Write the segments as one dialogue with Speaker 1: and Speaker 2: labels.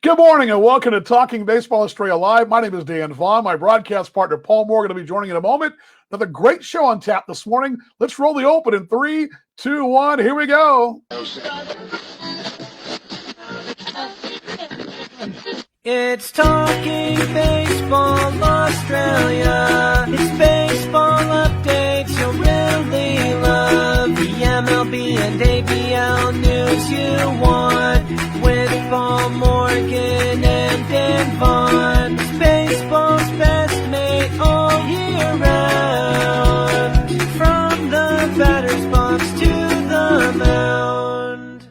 Speaker 1: Good morning and welcome to Talking Baseball Australia Live. My name is Dan Vaughn. My broadcast partner Paul Moore going to be joining in a moment. Another great show on tap this morning. Let's roll the open in 3, 2, 1. Here we go.
Speaker 2: It's Talking Baseball Australia. It's baseball updates you'll really love. The MLB and ABL news you want. With Paul Morgan and Dan Vaughn. It's baseball's best mate all year round. From the batter's box to the mound.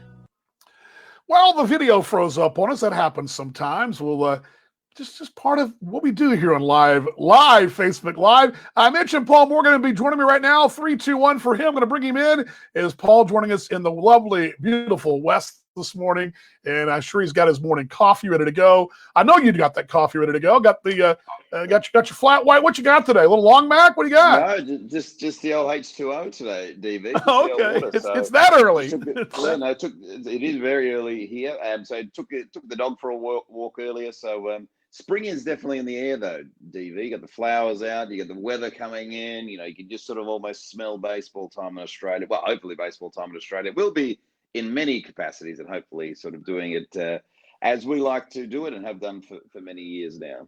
Speaker 1: Well, the video froze up on us. That happens sometimes. We'll just part of what we do here on live Facebook Live. I mentioned Paul Morgan going to be joining me right now. 3, 2, 1 for him. I'm going to bring him in. Is Paul joining us in the lovely, beautiful West this morning? And I'm sure he's got his morning coffee ready to go. I know you got that coffee ready to go. Got the got your flat white. What you got today? A little long Mac? What do you got?
Speaker 3: No, just the old H2O today, DV.
Speaker 1: Okay,
Speaker 3: Water,
Speaker 1: it's that early.
Speaker 3: It is very early here, so I took the dog for a walk earlier. So spring is definitely in the air, though, DV. You got the flowers out, you got the weather coming in. You know, you can just sort of almost smell baseball time in Australia. Well, hopefully baseball time in Australia will be in many capacities, and hopefully sort of doing it as we like to do it and have done for many years now.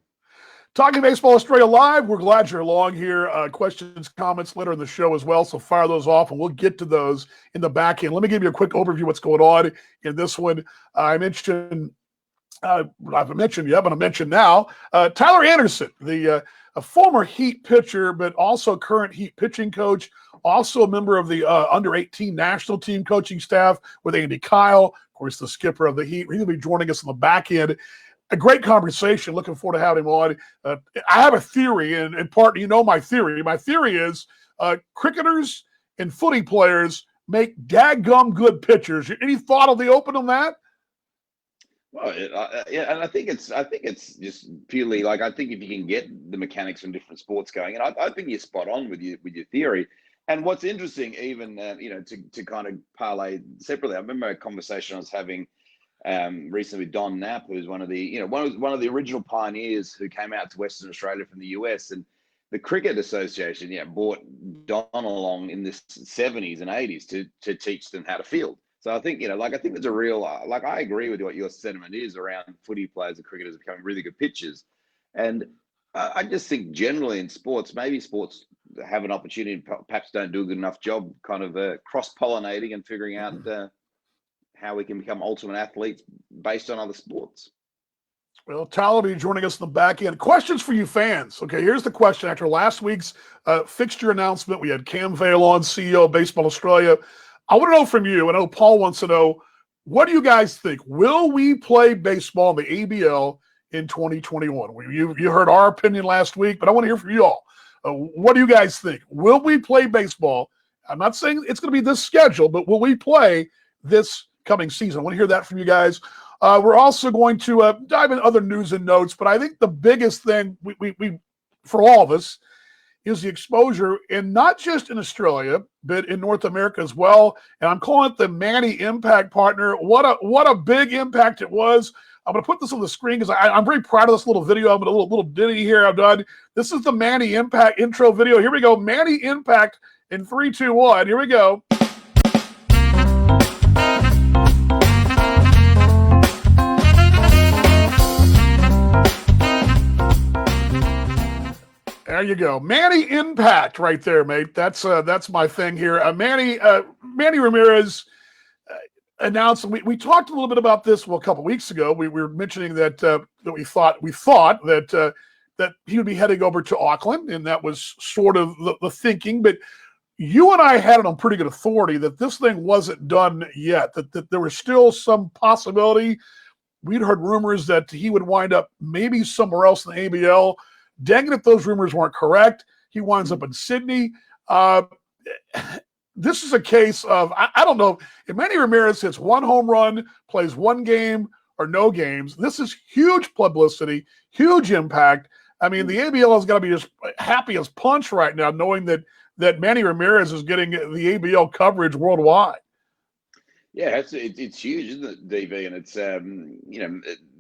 Speaker 1: Talking Baseball Australia Live, we're glad you're along here. Questions, comments later in the show as well, so fire those off, and we'll get to those in the back end. Let me give you a quick overview of what's going on in this one. I've mentioned, but I mention now, Tyler Anderson, a former Heat pitcher, but also current Heat pitching coach, also a member of the under-18 national team coaching staff with Andy Kyle, of course, the skipper of the Heat. He's going to be joining us on the back end. A great conversation. Looking forward to having him on. I have a theory, and in part, you know my theory. My theory is cricketers and footy players make daggum good pitchers. Any thought of the open on that?
Speaker 3: Well, yeah, and I think it's just purely like I think if you can get the mechanics from different sports going, and I think you're spot on with your theory. And what's interesting, even to kind of parlay separately, I remember a conversation I was having recently with Don Knapp, who's one of the original pioneers who came out to Western Australia from the US, and the Cricket Association, brought Don along in the 70s and 80s to teach them how to field. So I think, I think there's a real, I agree with what your sentiment is around footy players and cricketers becoming really good pitchers. And I just think generally in sports, maybe sports have an opportunity, perhaps don't do a good enough job kind of cross-pollinating and figuring out how we can become ultimate athletes based on other sports.
Speaker 1: Well, Tyler will be joining us in the back end. Questions for you fans. Okay, here's the question. After last week's fixture announcement, we had Cam Vale on, CEO of Baseball Australia. I want to know from you, and I know Paul wants to know, what do you guys think? Will we play baseball in the ABL in 2021? You heard our opinion last week, but I want to hear from you all. What do you guys think? Will we play baseball? I'm not saying it's going to be this schedule, but will we play this coming season? I want to hear that from you guys. We're also going to dive into other news and notes, but I think the biggest thing we for all of us is the exposure, and not just in Australia, but in North America as well. And I'm calling it the Manny Impact Partner. What a big impact it was. I'm going to put this on the screen because I'm very proud of this little video. I'm going to little ditty here I've done. This is the Manny Impact intro video. Here we go. Manny Impact in 3, 2, 1. Here we go. There you go. Manny Impact right there, mate. That's my thing here. Manny Ramirez announced, we talked a little bit about this a couple weeks ago. We were mentioning that we thought that he would be heading over to Auckland, and that was sort of the thinking. But you and I had it on pretty good authority that this thing wasn't done yet, that there was still some possibility. We'd heard rumors that he would wind up maybe somewhere else in the ABL. Dang it if those rumors weren't correct. He winds up in Sydney. This is a case of, I don't know, if Manny Ramirez hits one home run, plays one game or no games, this is huge publicity, huge impact. I mean, the ABL has got to be as happy as punch right now, knowing that Manny Ramirez is getting the ABL coverage worldwide.
Speaker 3: Yeah, it's huge, isn't it, DV? And it's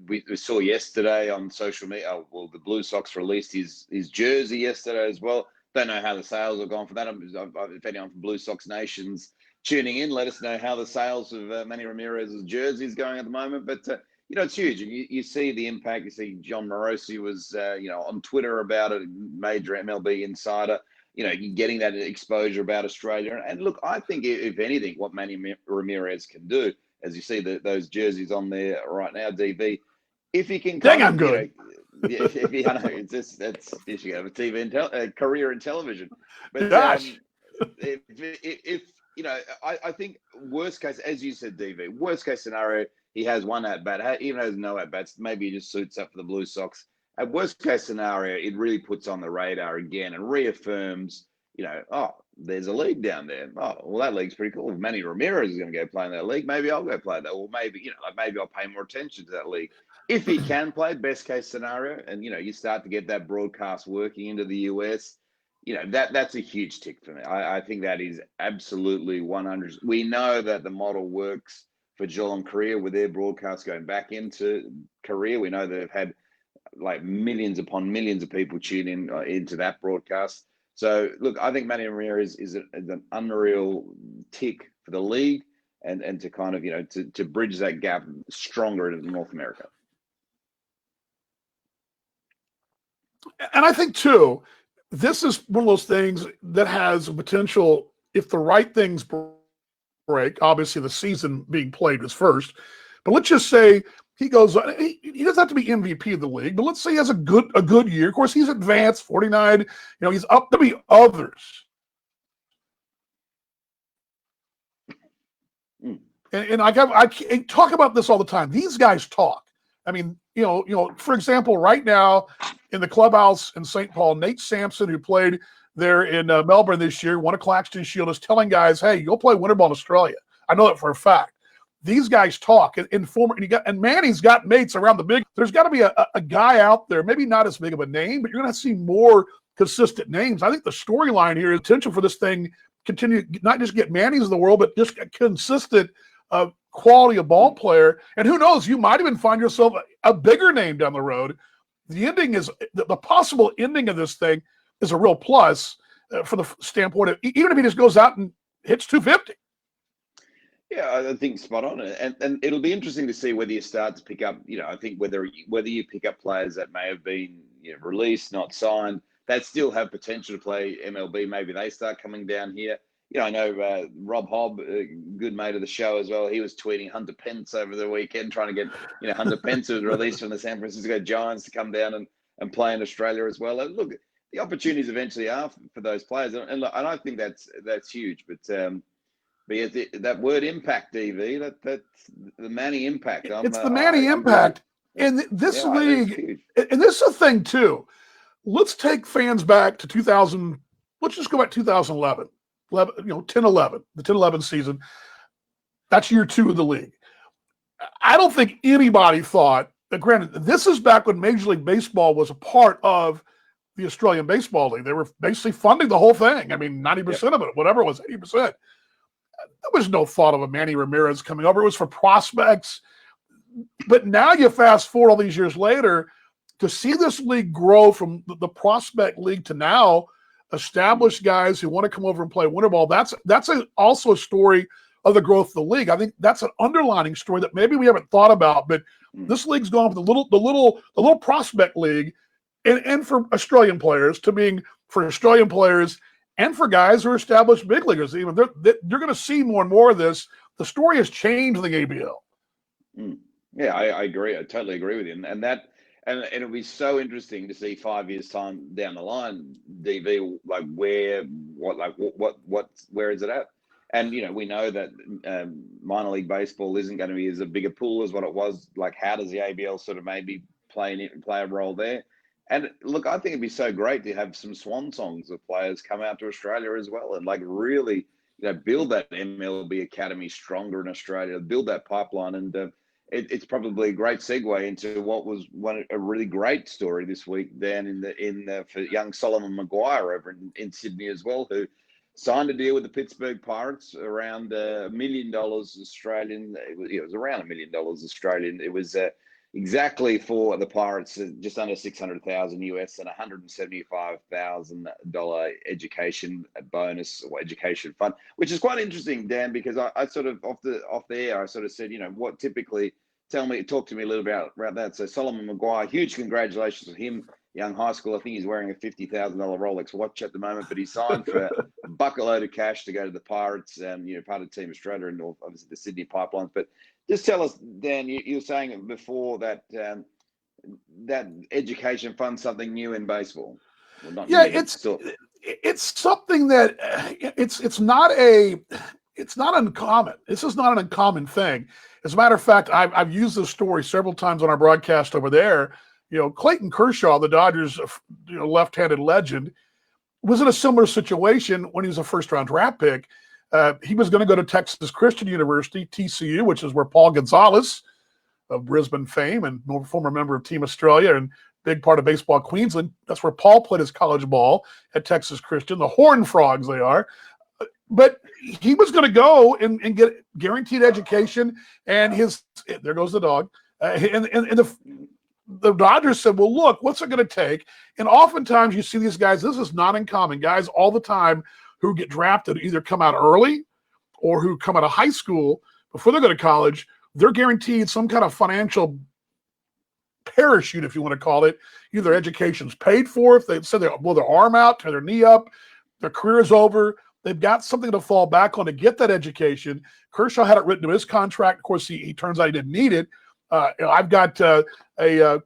Speaker 3: we saw yesterday on social media. Oh, well, the Blue Sox released his jersey yesterday as well. Don't know how the sales have gone for that. If anyone from Blue Sox Nation's tuning in, let us know how the sales of Manny Ramirez's jersey is going at the moment. But it's huge, and you see the impact. You see John Morosi was on Twitter about it, major MLB insider. You're getting that exposure about Australia. And look, I think if anything, what Manny Ramirez can do, as you see those jerseys on there right now, DB, if he can
Speaker 1: Dang, I'm good.
Speaker 3: if I know it's just you should have a career in television. But
Speaker 1: Gosh.
Speaker 3: if I think worst case, as you said, DV, worst case scenario, he has one at bat, even has no at bats. Maybe he just suits up for the Blue Sox. At worst case scenario, it really puts on the radar again and reaffirms, oh, there's a league down there. Oh, well, that league's pretty cool. If Manny Ramirez is going to go play in that league, maybe I'll go play that. Or maybe, maybe I'll pay more attention to that league. If he can play, best case scenario, and, you start to get that broadcast working into the US, that's a huge tick for me. I think that is absolutely 100. We know that the model works for Geelong Korea with their broadcast going back into Korea. We know they've had like millions upon millions of people tune in into that broadcast. So, look, I think Manny Ramirez is an unreal tick for the league and to kind of, to bridge that gap stronger in North America.
Speaker 1: And I think, too, this is one of those things that has potential if the right things break. Obviously, the season being played is first. But let's just say he goes, he doesn't have to be MVP of the league, but let's say he has a good year. Of course, he's advanced 49. He's up to be others. And I talk about this all the time. These guys talk. I mean, for example, right now in the clubhouse in St. Paul, Nate Sampson, who played there in Melbourne this year, won a Claxton Shield, is telling guys, hey, you'll play winter ball in Australia. I know that for a fact. These guys talk, and Manny's got mates around the big. There's got to be a guy out there, maybe not as big of a name, but you're going to see more consistent names. I think the storyline here is potential for this thing continue, not just get Manny's of the world, but just a consistent quality of ball player. And who knows, you might even find yourself a bigger name down the road. The ending is the possible ending of this thing is a real plus for the standpoint of even if he just goes out and hits 250.
Speaker 3: Yeah, I think spot on, and it'll be interesting to see whether you start to pick up. I think whether you pick up players that may have been released, not signed, that still have potential to play MLB. Maybe they start coming down here. I know Rob Hobb, a good mate of the show as well. He was tweeting Hunter Pence over the weekend, trying to get Hunter Pence, who was released from the San Francisco Giants, to come down and play in Australia as well. And look, the opportunities eventually are for those players, and I think that's huge, but. But yeah, that word impact, DV, that's the Manny impact.
Speaker 1: It's the Manny impact. And this league, and this is a thing too. Let's take fans back to 2000. Let's just go back to 2011, 10-11, the 10-11 season. That's year 2 of the league. I don't think anybody thought, granted, this is back when Major League Baseball was a part of the Australian Baseball League. They were basically funding the whole thing. I mean, 90% of it, whatever it was, 80%. There was no thought of a Manny Ramirez coming over. It was for prospects. But now you fast forward all these years later, to see this league grow from the prospect league to now established guys who want to come over and play winter ball, that's also a story of the growth of the league. I think that's an underlining story that maybe we haven't thought about, but this league's gone from the little prospect league and for Australian players to being for Australian players and for guys who are established big leaguers. Even you're going to see more and more of this. The story has changed in the ABL.
Speaker 3: Yeah, I agree. I totally agree with you. And it'll be so interesting to see 5 years time down the line, DV, like where is it at? And we know that minor league baseball isn't going to be as a bigger pool as what it was. Like, how does the ABL sort of maybe play a role there? And look, I think it'd be so great to have some swan songs of players come out to Australia as well, and like really, build that MLB academy stronger in Australia, build that pipeline, and it's probably a great segue into what was a really great story this week down for young Solomon Maguire over in Sydney as well, who signed a deal with the Pittsburgh Pirates around $1 million Australian. It was around $1 million Australian. It was exactly for the Pirates, just under 600,000 US and $175,000 education bonus or education fund, which is quite interesting, Dan, because I sort of off the air, I sort of said, what typically talk to me a little bit about that. So Solomon Maguire, huge congratulations to him, young high school. I think he's wearing a $50,000 Rolex watch at the moment, but he signed for a bucket load of cash to go to the Pirates, part of Team Australia and obviously the Sydney Pipelines. But just tell us, Dan, you were saying before that that education fund something new in baseball. Well, not
Speaker 1: Yeah,
Speaker 3: new, but still.
Speaker 1: it's something that it's not uncommon. This is not an uncommon thing. As a matter of fact, I've used this story several times on our broadcast over there. Clayton Kershaw, the Dodgers, left-handed legend, was in a similar situation when he was a first-round draft pick. He was going to go to Texas Christian University, TCU, which is where Paul Gonzalez of Brisbane fame and former member of Team Australia and big part of baseball Queensland. That's where Paul played his college ball at Texas Christian, the Horned Frogs they are. But he was going to go and get guaranteed education, and there goes the dog. And the Dodgers said, well, look, what's it going to take? And oftentimes you see these guys, this is not uncommon, guys all the time who get drafted either come out early or who come out of high school before they go to college. They're guaranteed some kind of financial parachute, if you want to call it. Either their education's paid for, if they said they blow their arm out, tear their knee up, their career is over. They've got something to fall back on to get that education. Kershaw had it written to his contract. Of course, he turns out he didn't need it. I've got a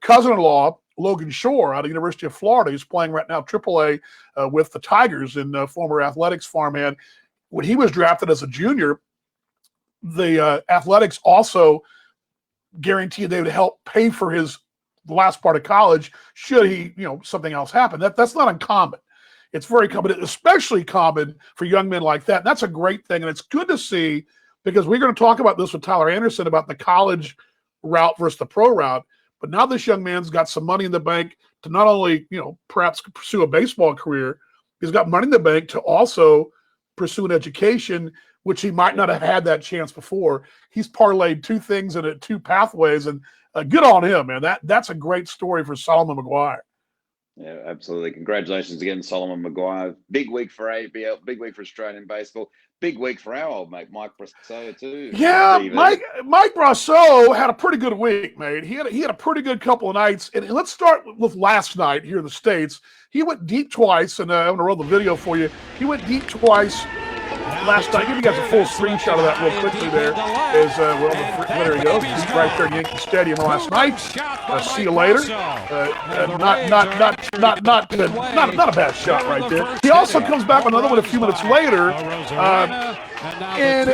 Speaker 1: cousin-in-law, Logan Shore, out of the University of Florida. He's playing right now AAA with the Tigers, and former athletics farmhand. When he was drafted as a junior, the athletics also guaranteed they would help pay for his last part of college should he, something else happen. That's not uncommon. It's very common, especially common for young men like that. And that's a great thing. And it's good to see, because we're going to talk about this with Tyler Anderson about the college route versus the pro route. But now this young man's got some money in the bank to not only, perhaps pursue a baseball career, he's got money in the bank to also pursue an education, which he might not have had that chance before. He's parlayed two things in two pathways, and good on him, man. That's a great story for Solomon Maguire.
Speaker 3: Yeah, absolutely. Congratulations again, Solomon Maguire. Big week for ABL, big week for Australian baseball, big week for our old mate, Mike Brasso, too.
Speaker 1: Yeah, Mike Brasso had a pretty good week, mate. He had a pretty good couple of nights. And let's start with last night here in the States. He went deep twice, and I'm going to roll the video for you. He went deep twice last night. Give you guys a full screenshot of that real quickly there. There he goes. He's right there in Yankee Stadium last night. See you later. Not a bad shot right there. He also comes back with another one a few minutes later. And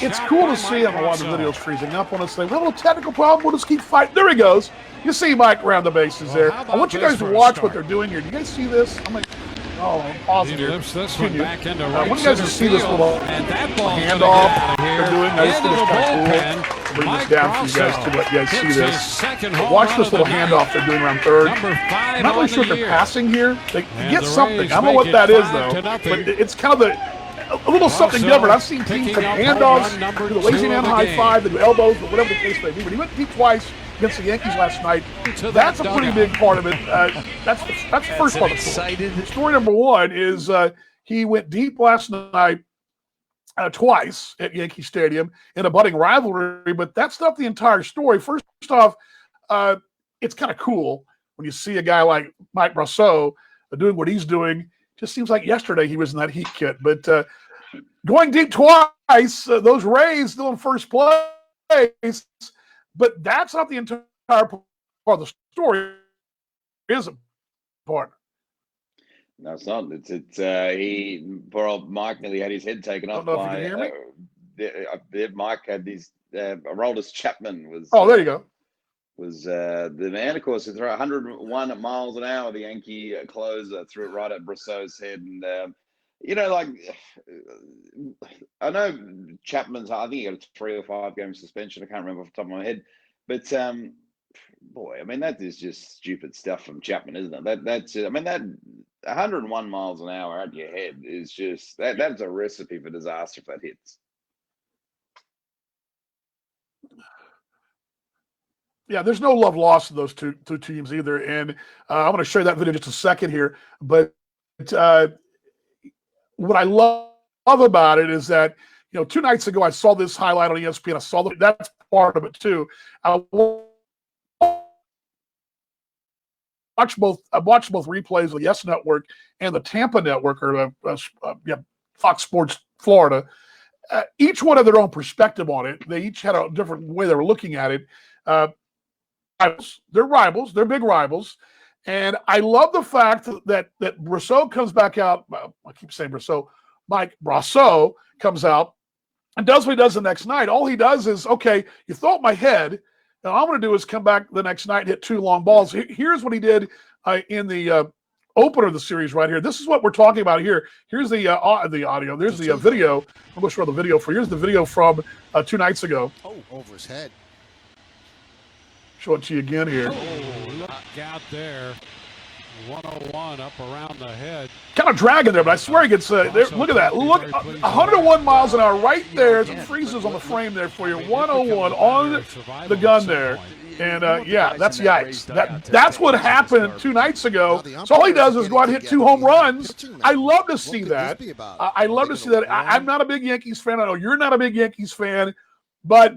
Speaker 1: it's cool to see him. A lot of the video's freezing up on us. Say, well, a technical problem. We'll just keep fighting. There he goes. You see Mike around the bases there. I want you guys to watch what they're doing here. Do you guys see this? I'm pausing here. I want you guys to see this little handoff they're doing. I just think it's kind of cool. Bring this down for you guys to let you guys see this. But watch this little handoff they're doing around third. I'm not really sure if they're passing here. They get something. I don't know what that is, though. But it's kind of a little something different. I've seen teams take handoffs, do the lazy man high five, they do elbows, but whatever the case may be. But he went deep twice against the Yankees last night. That's a pretty big part of it. That's the first part of the story. Story number one is he went deep last night twice at Yankee Stadium in a budding rivalry, but that's not the entire story. First off, it's kind of cool when you see a guy like Mike Brasso doing what he's doing. Just seems like yesterday he was in that Heat kit. But going deep twice, those Rays still in first place. But that's not the entire part of the story, is it, partner?
Speaker 3: No, it's not. Poor old Mike nearly had his head taken off by.
Speaker 1: If you can hear me?
Speaker 3: Mike had these. Aroldis Chapman was.
Speaker 1: Oh, there you go.
Speaker 3: Was the man, of course, to throw 101 miles an hour. The Yankee closer threw it right at Brasso's head, and I know Chapman's. I think he got a 3 or 5 game suspension. I can't remember off the top of my head, but boy, I mean that is just stupid stuff from Chapman, isn't it? That's I mean that 101 miles an hour at your head is just that's a recipe for disaster if that hits.
Speaker 1: Yeah, there's no love lost to those two teams either. And I'm going to show you that video in just a second here. But uh, what I love about it is that, 2 nights ago I saw this highlight on ESPN. I saw that's part of it too. I watched both replays of the Yes Network and the Tampa Network, or Fox Sports Florida. Each one had their own perspective on it. They each had a different way they were looking at it. They're rivals. They're big rivals. And I love the fact that Brosseau comes back out. I keep saying Brosseau. Mike Brosseau comes out and does what he does the next night. All he does is, okay, you throw at my head, and all I'm going to do is come back the next night and hit 2 long balls. Here's what he did in the opener of the series right here. This is what we're talking about here. Here's the audio. There's the video. I'm going to show the video for you. Here's the video from 2 nights ago.
Speaker 4: Oh, over his head.
Speaker 1: Show it to you again here.
Speaker 5: Oh, look out there. 101 up around the head.
Speaker 1: Kind of dragging there, but I swear he gets look at that. Look, 101 miles an hour right there as it freezes on the frame there for you. 101 on the gun there. And yeah, that's yikes. That's what happened 2 nights ago. So all he does is go out and hit 2 home runs. I love to see that. I love to see that. I'm not a big Yankees fan. I know you're not a big Yankees fan, but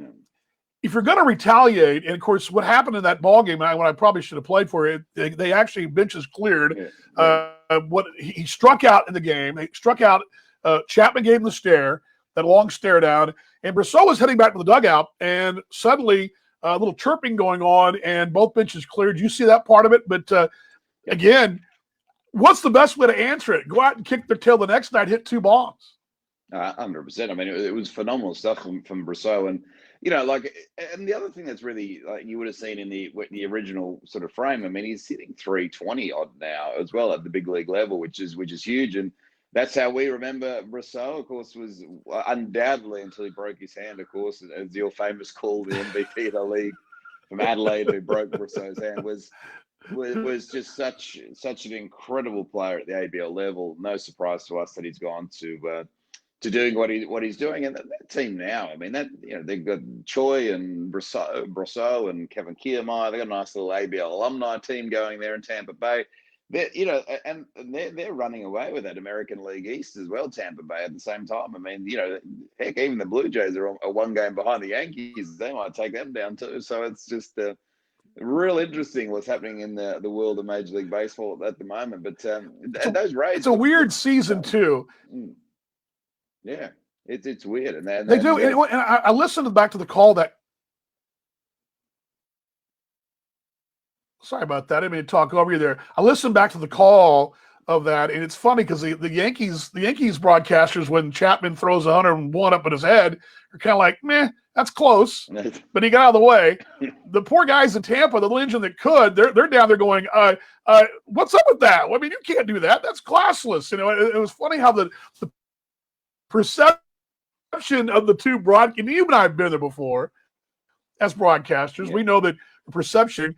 Speaker 1: if you're going to retaliate, and of course, what happened in that ball game, when I probably should have played for it, they actually benches cleared. What he struck out in the game, they struck out. Chapman gave him the stare, that long stare down, and Brosseau was heading back to the dugout, and suddenly a little chirping going on, and both benches cleared. You see that part of it, but again, what's the best way to answer it? Go out and kick their tail the next night, hit 2 bombs.
Speaker 3: 100%. I mean, it was phenomenal stuff from Brosseau, and and the other thing that's really you would have seen in the original sort of frame. I mean, he's hitting 320 odd now as well at the big league level, which is huge, and that's how we remember Brosseau. Of course, was undoubtedly until he broke his hand. Of course, as your famous call, the MVP of the league from Adelaide, who broke Brosseau's hand, was just such an incredible player at the ABL level. No surprise to us that he's gone to doing what he's doing, and that team now. I mean, they've got Choi and Brosseau and Kevin Kiermaier. They've got a nice little ABL alumni team going there in Tampa Bay. They're running away with that American League East as well. Tampa Bay at the same time. I mean, heck, even the Blue Jays are 1 game behind the Yankees. They might take them down too. So it's just real interesting what's happening in the world of Major League Baseball at the moment. But those Rays,
Speaker 1: it's a weird season too.
Speaker 3: Yeah, it's weird, and
Speaker 1: they do. And I listened back to the call that. Sorry about that. I didn't mean to talk over you there. I listened back to the call of that, and it's funny because the Yankees broadcasters, when Chapman throws 101 up in his head, are kind of like, meh, that's close, but he got out of the way. The poor guys in Tampa, the little engine that could, they're down there going, what's up with that? I mean, you can't do that. That's classless. It was funny how the perception of the two and you and I have been there before as broadcasters. Yeah. We know that the perception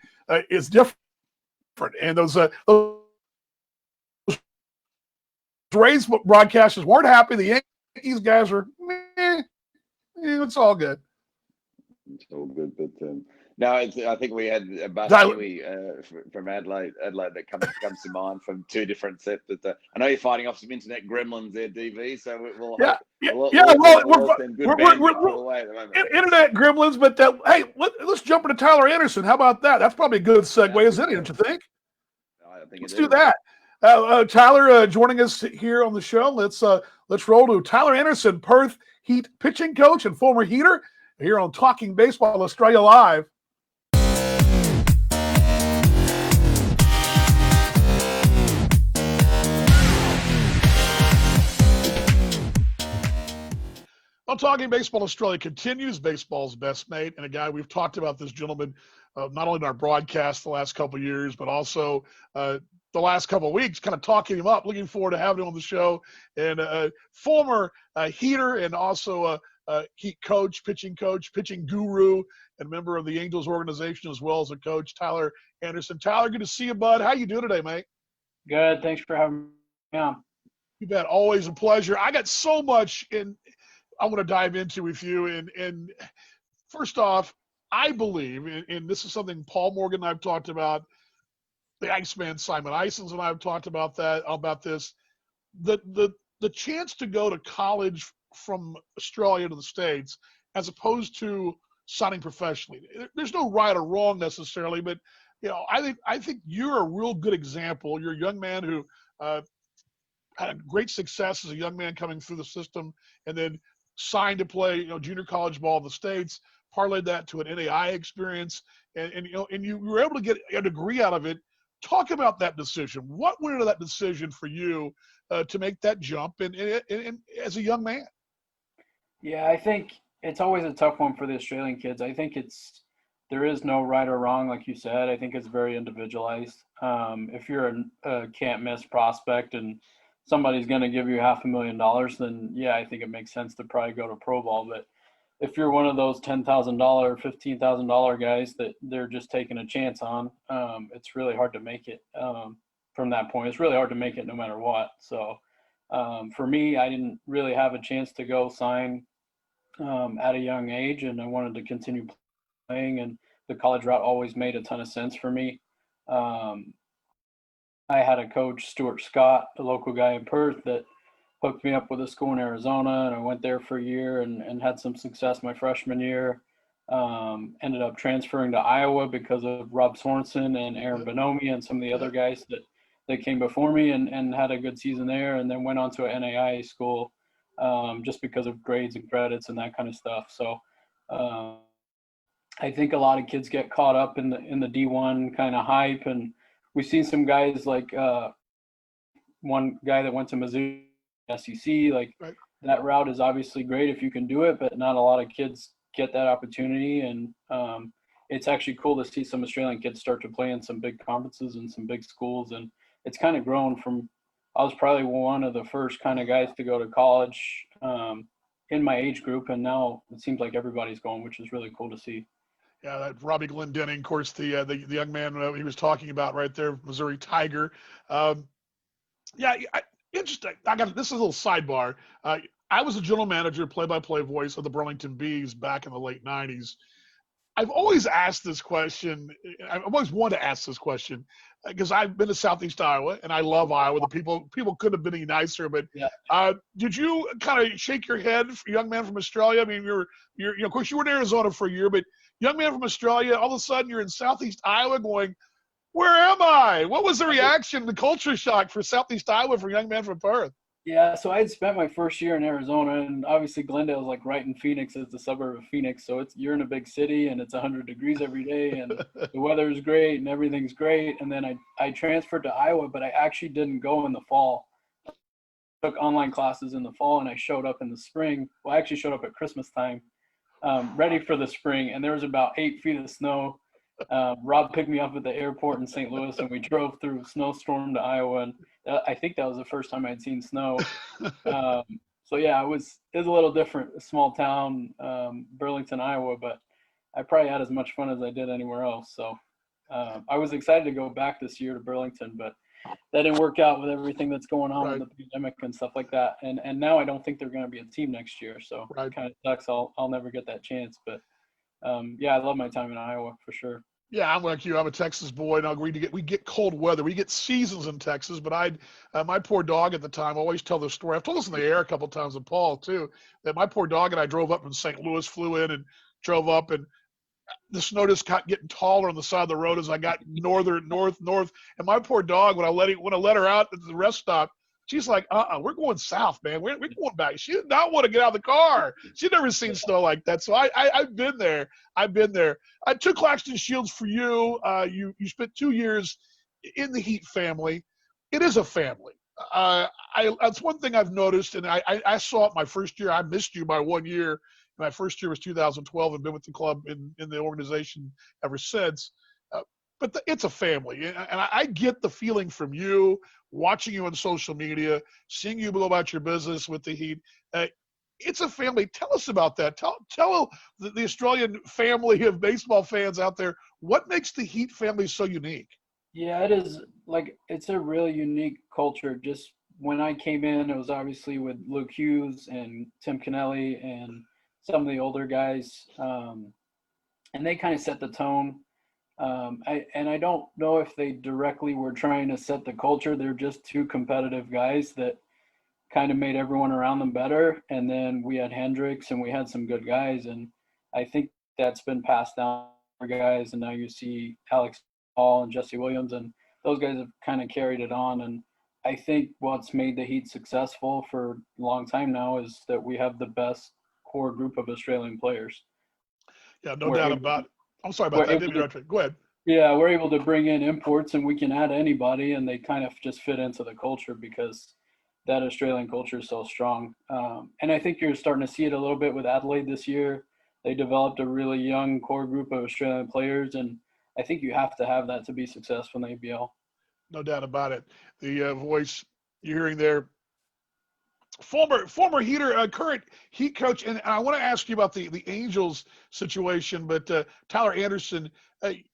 Speaker 1: is different, and those Rays broadcasters weren't happy. The Yankees guys are, it's all good.
Speaker 3: It's all good, but no, I think we had a Huey from Adelaide that comes to mind from 2 different sets. But I know you're fighting off some internet gremlins there, DV. So we'll we're internet gremlins. But hey, let's jump into Tyler Anderson. How about that? That's probably a good segue, isn't it? Don't you think?
Speaker 1: I think let's do that. Tyler joining us here on the show. Let's roll to Tyler Anderson, Perth Heat pitching coach and former Heater, here on Talking Baseball Australia Live. Well, Talking Baseball Australia continues. Baseball's best mate, and a guy we've talked about this gentleman not only in our broadcast the last couple of years, but also the last couple of weeks, kind of talking him up. Looking forward to having him on the show. And former Heater and also Heat coach, pitching guru, and member of the Angels organization as well as a coach, Tyler Anderson. Tyler, good to see you, bud. How you doing today, mate?
Speaker 6: Good. Thanks for having me on.
Speaker 1: You bet. Always a pleasure. I got so much I want to dive into with you. And first off, I believe, and this is something Paul Morgan and I've talked about, the Iceman Simon Isons and I have talked about this. The chance to go to college from Australia to the States, as opposed to signing professionally. There's no right or wrong necessarily, but I think you're a real good example. You're a young man who had great success as a young man coming through the system, and then signed to play junior college ball in the States. Parlayed that to an NAI experience, and you were able to get a degree out of it. Talk about that decision. What went into that decision for you to make that jump and as a young man?
Speaker 6: Yeah, I think it's always a tough one for the Australian kids. I think there is no right or wrong, like you said. I think it's very individualized. If you're a can't miss prospect and somebody's going to give you $500,000, then yeah, I think it makes sense to probably go to pro ball. But if you're one of those $10,000, $15,000 guys that they're just taking a chance on, it's really hard to make it from that point. It's really hard to make it no matter what. So for me, I didn't really have a chance to go sign at a young age, and I wanted to continue playing, and the college route always made a ton of sense for me. I had a coach, Stuart Scott, a local guy in Perth, that hooked me up with a school in Arizona, and I went there for a year and had some success my freshman year. Ended up transferring to Iowa because of Rob Sorensen and Aaron Bonomi and some of the other guys that came before me, and had a good season there, and then went on to an NAIA school just because of grades and credits and that kind of stuff. So I think a lot of kids get caught up in the D1 kind of hype, and we've seen some guys like one guy that went to Mizzou, SEC, like
Speaker 1: Right.
Speaker 6: that route is obviously great if you can do it, but not a lot of kids get that opportunity. And it's actually cool to see some Australian kids start to play in some big conferences and some big schools. And it's kind of grown from, I was probably one of the first kind of guys to go to college in my age group, and now it seems like everybody's going, which is really cool to see.
Speaker 1: Yeah, that Robbie Glendenning, of course, the young man he was talking about right there, Missouri Tiger. Interesting. This is a little sidebar. I was a general manager, play-by-play voice of the Burlington Bees back in the late '90s. I've always asked this question. I've always wanted to ask this question because I've been to Southeast Iowa and I love Iowa. The people couldn't have been any nicer. But
Speaker 6: Yeah.
Speaker 1: did you kind of shake your head, young man from Australia? I mean, you're of course you were in Arizona for a year, but young man from Australia, all of a sudden you're in Southeast Iowa, going, where am I? What was the reaction, the culture shock for Southeast Iowa for a young man from Perth?
Speaker 6: Yeah, so I had spent my first year in Arizona, and obviously Glendale is like right in Phoenix. It's the suburb of Phoenix, so you're in a big city, and it's 100 degrees every day, and the weather is great, and everything's great. And then I transferred to Iowa, but I actually didn't go in the fall. I took online classes in the fall, and I showed up in the spring. Well, I actually showed up at Christmas time, ready for the spring, and there was about 8 feet of snow. Rob picked me up at the airport in St. Louis, and we drove through snowstorm to Iowa, and I think that was the first time I'd seen snow. So yeah, it was a little different, a small town, Burlington, Iowa, but I probably had as much fun as I did anywhere else. So I was excited to go back this year to Burlington, but that didn't work out with everything that's going on with the pandemic and stuff like that. And now I don't think they're going to be a team next year, so it kind of sucks. I'll never get that chance, but yeah, I love my time in Iowa for sure.
Speaker 1: Yeah, I'm like you. I'm a Texas boy, and we get cold weather. We get seasons in Texas, but my poor dog at the time, I always tell this story. I've told this in the air a couple of times with Paul too, that my poor dog and I drove up from St. Louis, flew in and drove up, and the snow just kept getting taller on the side of the road as I got north. And my poor dog, when I let her out at the rest stop, she's like, we're going south, man. We're going back. She did not want to get out of the car. She'd never seen snow like that. So I've been there. I took Claxton Shields for you. You spent 2 years in the Heat family. It is a family. That's one thing I've noticed, and I saw it my first year. I missed you by 1 year. My first year was 2012, and been with the club in the organization ever since. But it's a family, and I get the feeling from you, watching you on social media, seeing you blow about your business with the Heat. It's a family. Tell us about that. Tell the Australian family of baseball fans out there, what makes the Heat family so unique?
Speaker 6: Yeah, it is. Like, it's a really unique culture. Just when I came in, it was obviously with Luke Hughes and Tim Kennelly and some of the older guys. and they kind of set the tone. I don't know if they directly were trying to set the culture. They're just two competitive guys that kind of made everyone around them better. And then we had Hendricks and we had some good guys. And I think that's been passed down for guys. And now you see Alex Hall and Jesse Williams, and those guys have kind of carried it on. And I think what's made the Heat successful for a long time now is that we have the best core group of Australian players.
Speaker 1: Yeah, no doubt about it. I'm sorry about that. I didn't interrupt you. Go ahead.
Speaker 6: Yeah, we're able to bring in imports and we can add anybody, and they kind of just fit into the culture because that Australian culture is so strong. And I think you're starting to see it a little bit with Adelaide this year. They developed a really young core group of Australian players, and I think you have to have that to be successful in the ABL.
Speaker 1: No doubt about it. The voice you're hearing there, former Heater, current Heat coach, and I want to ask you about the Angels situation. But Tyler Anderson,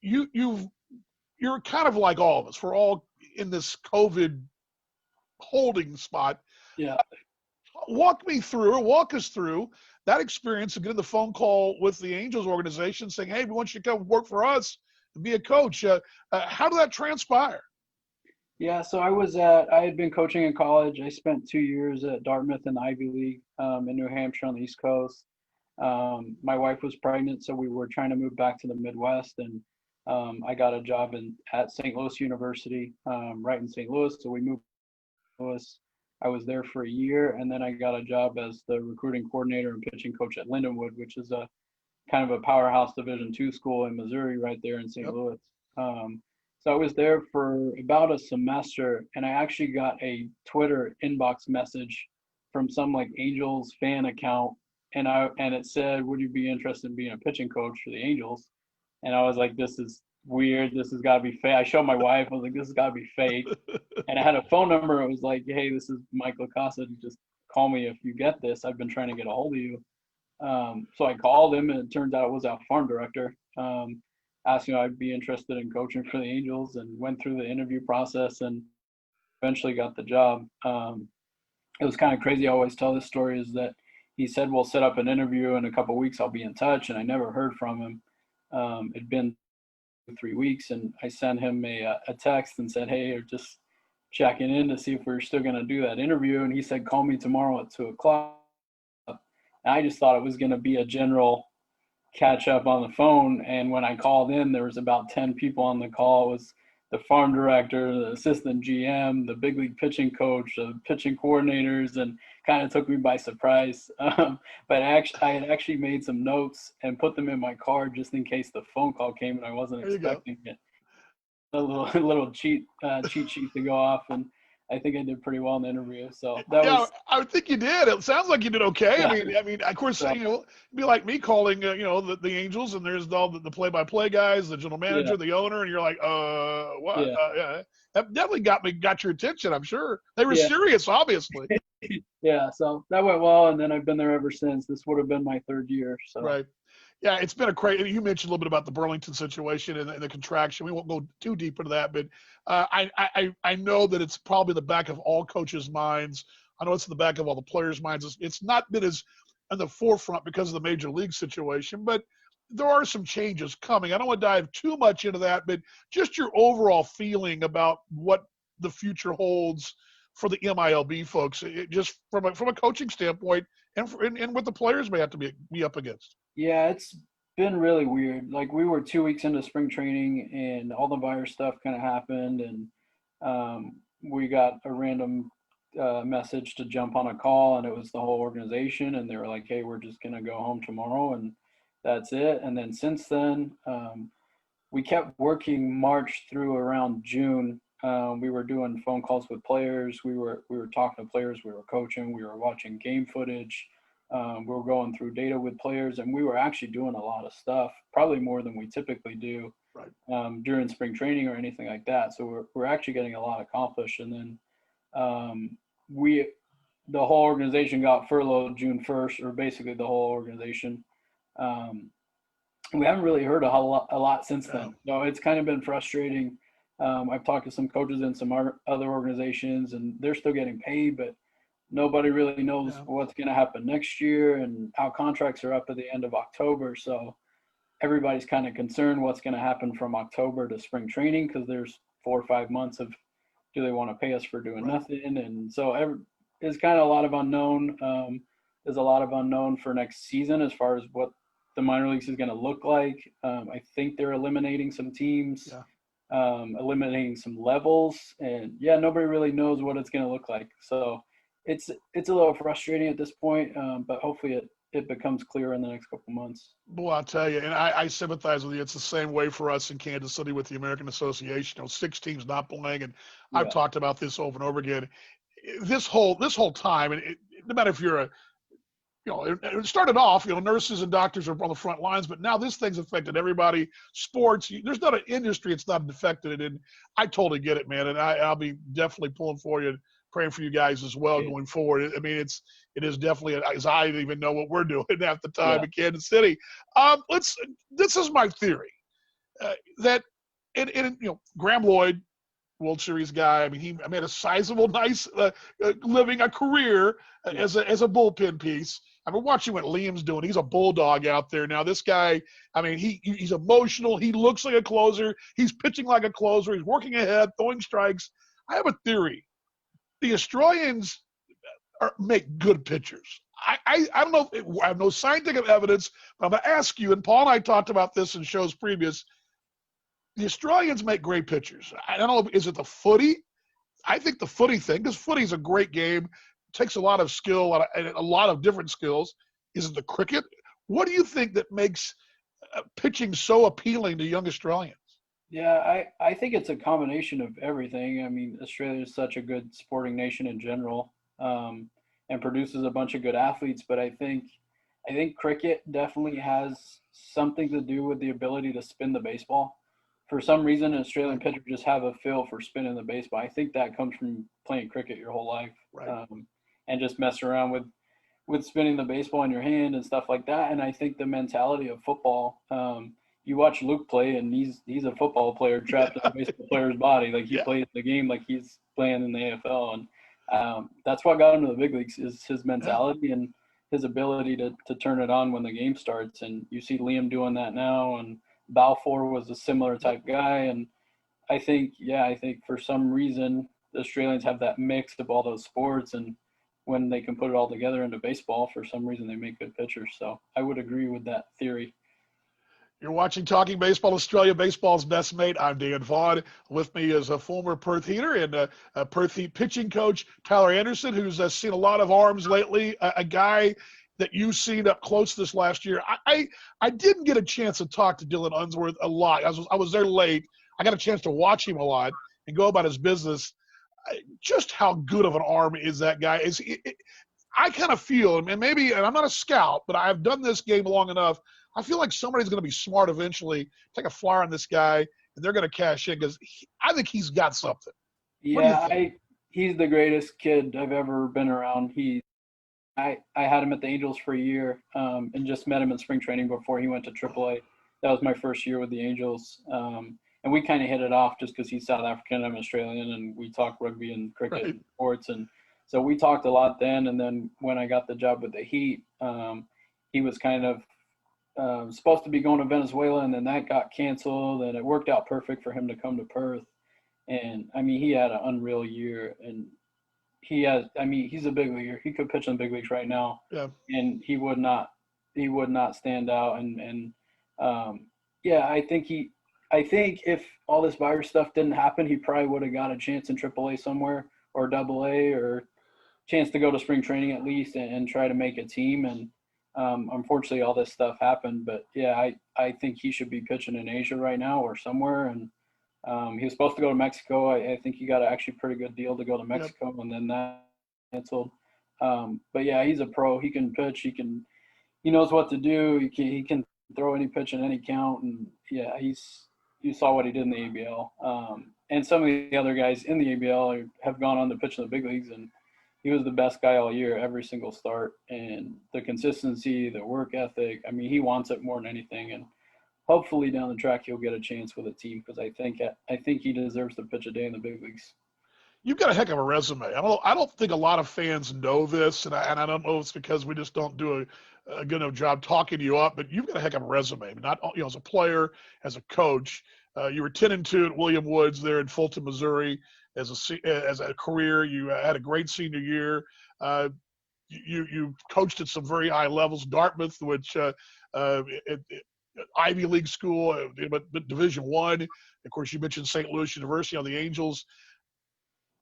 Speaker 1: you're kind of like all of us. We're all in this COVID holding spot.
Speaker 6: Yeah.
Speaker 1: Walk us through that experience of getting the phone call with the Angels organization saying, "Hey, we want you to come work for us and be a coach." How did that transpire?
Speaker 6: Yeah, so I had been coaching in college. I spent 2 years at Dartmouth in the Ivy League in New Hampshire on the East Coast. My wife was pregnant, so we were trying to move back to the Midwest, and I got a job at St. Louis University, right in St. Louis. So we moved to St. Louis. I was there for a year, and then I got a job as the recruiting coordinator and pitching coach at Lindenwood, which is a kind of a powerhouse Division II school in Missouri, right there in St. Louis. So I was there for about a semester, and I actually got a Twitter inbox message from some like Angels fan account, and it said, "Would you be interested in being a pitching coach for the Angels?" And I was like, "This is weird. This has got to be fake." I showed my wife. I was like, "This has got to be fake." And I had a phone number. It was like, "Hey, this is Michael Casa. Just call me if you get this. I've been trying to get a hold of you." So I called him, and it turns out it was our farm director. Asking if I'd be interested in coaching for the Angels, and went through the interview process and eventually got the job. It was kind of crazy. I always tell this story is that he said, "We'll set up an interview in a couple of weeks. I'll be in touch." And I never heard from him. It'd been 3 weeks, and I sent him a text and said, "Hey, just checking in to see if we're still going to do that interview." And he said, "Call me tomorrow at 2:00. And I just thought it was going to be a general catch up on the phone. And when I called in, there was about 10 people on the call. It was the farm director, the assistant GM, the big league pitching coach, the pitching coordinators, and kind of took me by surprise. But I had actually made some notes and put them in my car just in case the phone call came and I wasn't expecting it. A little cheat sheet to go off, and I think I did pretty well in the interview. So
Speaker 1: I would think you did. It sounds like you did okay.
Speaker 6: Yeah.
Speaker 1: I mean, of course, it'd be like me calling, the Angels, and there's all the play-by-play guys, the general manager, the owner, and you're like, what?
Speaker 6: Yeah.
Speaker 1: That definitely got your attention. I'm sure they were serious, obviously.
Speaker 6: Yeah. So that went well, and then I've been there ever since. This would have been my 3rd year. So.
Speaker 1: Right. Yeah, it's been a crazy. You mentioned a little bit about the Burlington situation and the contraction. We won't go too deep into that, but I know that it's probably in the back of all coaches' minds. I know it's in the back of all the players' minds. It's not been as in the forefront because of the major league situation, but there are some changes coming. I don't want to dive too much into that, but just your overall feeling about what the future holds for the MILB folks, just from a coaching standpoint, and what the players may have to be up against.
Speaker 6: Yeah, it's been really weird. Like, we were 2 weeks into spring training and all the virus stuff kind of happened, and we got a random message to jump on a call, and it was the whole organization, and they were like, "Hey, we're just gonna go home tomorrow," and that's it. And then since then, we kept working March through around June. We were doing phone calls with players. We were talking to players. We were coaching. We were watching game footage. We were going through data with players, and we were actually doing a lot of stuff, probably more than we typically do during spring training or anything like that. So we're actually getting a lot accomplished. And then the whole organization got furloughed June 1st, or basically the whole organization. We haven't really heard a lot since then. So it's kind of been frustrating. I've talked to some coaches in some other organizations, and they're still getting paid, but nobody really knows what's going to happen next year, and our contracts are up at the end of October. So everybody's kind of concerned what's going to happen from October to spring training, because there's 4 or 5 months of, do they want to pay us for doing nothing? And so there's kind of a lot of unknown. There's a lot of unknown for next season as far as what the minor leagues is going to look like. I think they're eliminating some teams, eliminating some levels, and nobody really knows what it's going to look like. So it's a little frustrating at this point, but hopefully it becomes clear in the next couple months.
Speaker 1: Well, I'll tell you, and I sympathize with you. It's the same way for us in Kansas City with the American Association. 6 teams not playing, and I've talked about this over and over again. This whole time, and no matter if you're it started off, nurses and doctors are on the front lines, but now this thing's affected everybody. Sports, there's not an industry it's not affected, and I totally get it, man. And I'll be definitely pulling for you, praying for you guys as well going forward. I mean, it is definitely, as I didn't even know what we're doing half the time in Kansas City. This is my theory that Graham Lloyd, World Series guy. I mean, he made a sizable, nice living, a career as a bullpen piece. I mean, watching what Liam's doing. He's a bulldog out there now. This guy, I mean, he's emotional. He looks like a closer. He's pitching like a closer. He's working ahead, throwing strikes. I have a theory. The Australians make good pitchers. I don't know. I have no scientific evidence, but I'm going to ask you, and Paul and I talked about this in shows previous. The Australians make great pitchers. I don't know, is it the footy? I think the footy thing, because footy's a great game, takes a lot of skill, a lot of different skills. Is it the cricket? What do you think that makes pitching so appealing to young Australians?
Speaker 6: Yeah, I think it's a combination of everything. I mean, Australia is such a good sporting nation in general, and produces a bunch of good athletes. But I think cricket definitely has something to do with the ability to spin the baseball. For some reason, an Australian pitcher just have a feel for spinning the baseball. I think that comes from playing cricket your whole life, and just mess around with spinning the baseball in your hand and stuff like that. And I think the mentality of football, you watch Luke play, and he's a football player trapped in a baseball player's body. Like, he plays the game like he's playing in the AFL. And that's what got him to the big leagues, is his mentality and his ability to turn it on when the game starts. And you see Liam doing that now, and Balfour was a similar type guy. And I think for some reason the Australians have that mix of all those sports, and when they can put it all together into baseball, for some reason they make good pitchers. So I would agree with that theory.
Speaker 1: You're watching Talking Baseball Australia, baseball's best mate. I'm Dan Vaughn. With me is a former Perth Heater and a Perth Heat pitching coach, Tyler Anderson, who's seen a lot of arms lately, a guy that you've seen up close this last year. I didn't get a chance to talk to Dylan Unsworth a lot. I was there late. I got a chance to watch him a lot and go about his business. Just how good of an arm is that guy? I kind of feel, and maybe, and I'm not a scout, but I've done this game long enough. I feel like somebody's going to be smart eventually, take a flyer on this guy, and they're going to cash in, because I think he's got something.
Speaker 6: Yeah, he's the greatest kid I've ever been around. I had him at the Angels for a year, and just met him in spring training before he went to AAA. That was my first year with the Angels. And we kind of hit it off just because he's South African, I'm Australian, and we talk rugby and cricket and sports. And so we talked a lot then. And then when I got the job with the Heat, he was kind of supposed to be going to Venezuela, and then that got canceled, and it worked out perfect for him to come to Perth. And, I mean, he had an unreal year. And he's a big leaguer. He could pitch in the big leagues right now, and he would not stand out. I think if all this virus stuff didn't happen, he probably would have got a chance in AAA somewhere, or AA, or chance to go to spring training at least and try to make a team. And unfortunately, all this stuff happened. But I think he should be pitching in Asia right now or somewhere. And he was supposed to go to Mexico. I think he got an actually pretty good deal to go to Mexico, and then that canceled. But yeah, he's a pro. He can pitch. He knows what to do. He can throw any pitch in any count. And yeah, you saw what he did in the ABL. And some of the other guys in the ABL have gone on to pitch in the big leagues, and he was the best guy all year, every single start. And the consistency, the work ethic, I mean, he wants it more than anything. And hopefully down the track he'll get a chance with a team, because I think he deserves to pitch a day in the big leagues.
Speaker 1: You've got a heck of a resume. I don't think a lot of fans know this, and I don't know if it's because we just don't do a good enough job talking to you up. But you've got a heck of a resume. Not as a player, as a coach. You were 10-2 at William Woods there in Fulton, Missouri. As a career, you had a great senior year. You coached at some very high levels. Dartmouth, which Ivy League school, but Division One. Of course, you mentioned St. Louis University on the Angels.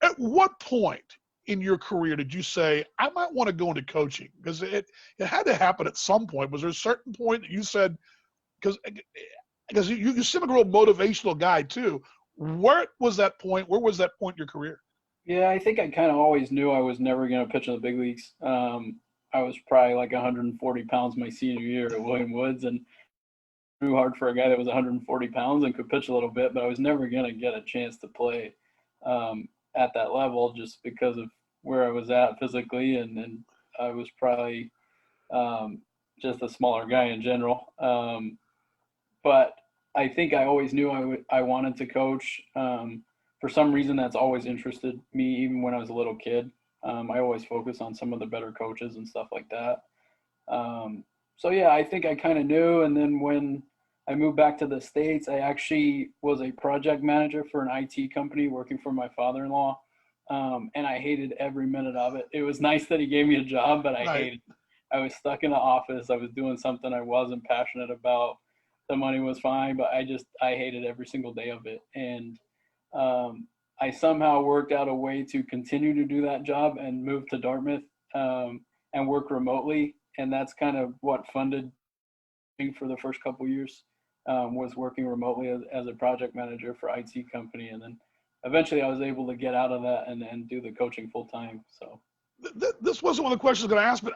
Speaker 1: At what point in your career did you say, I might want to go into coaching? Because it had to happen at some point. Was there a certain point that you said, because you seem like a real motivational guy too. Where was that point? Where was that point in your career?
Speaker 6: Yeah, I think I kind of always knew I was never going to pitch in the big leagues. I was probably like 140 pounds my senior year at William Woods, and drew hard for a guy that was 140 pounds and could pitch a little bit, but I was never going to get a chance to play at that level just because of where I was at physically, and I was probably just a smaller guy in general. But I think I always knew I wanted to coach. For some reason, that's always interested me, even when I was a little kid. I always focus on some of the better coaches and stuff like that. So yeah, I think I kind of knew. And then when I moved back to the States, I actually was a project manager for an IT company working for my father-in-law. And I hated every minute of it. It was nice that he gave me a job, but I hated it. I was stuck in the office. I was doing something I wasn't passionate about. The money was fine, but I hated every single day of it. And I somehow worked out a way to continue to do that job and move to Dartmouth and work remotely. And that's kind of what funded me for the first couple of years, was working remotely as a project manager for IT company. And then eventually I was able to get out of that and do the coaching full time. So
Speaker 1: this wasn't one of the questions I was going to ask, but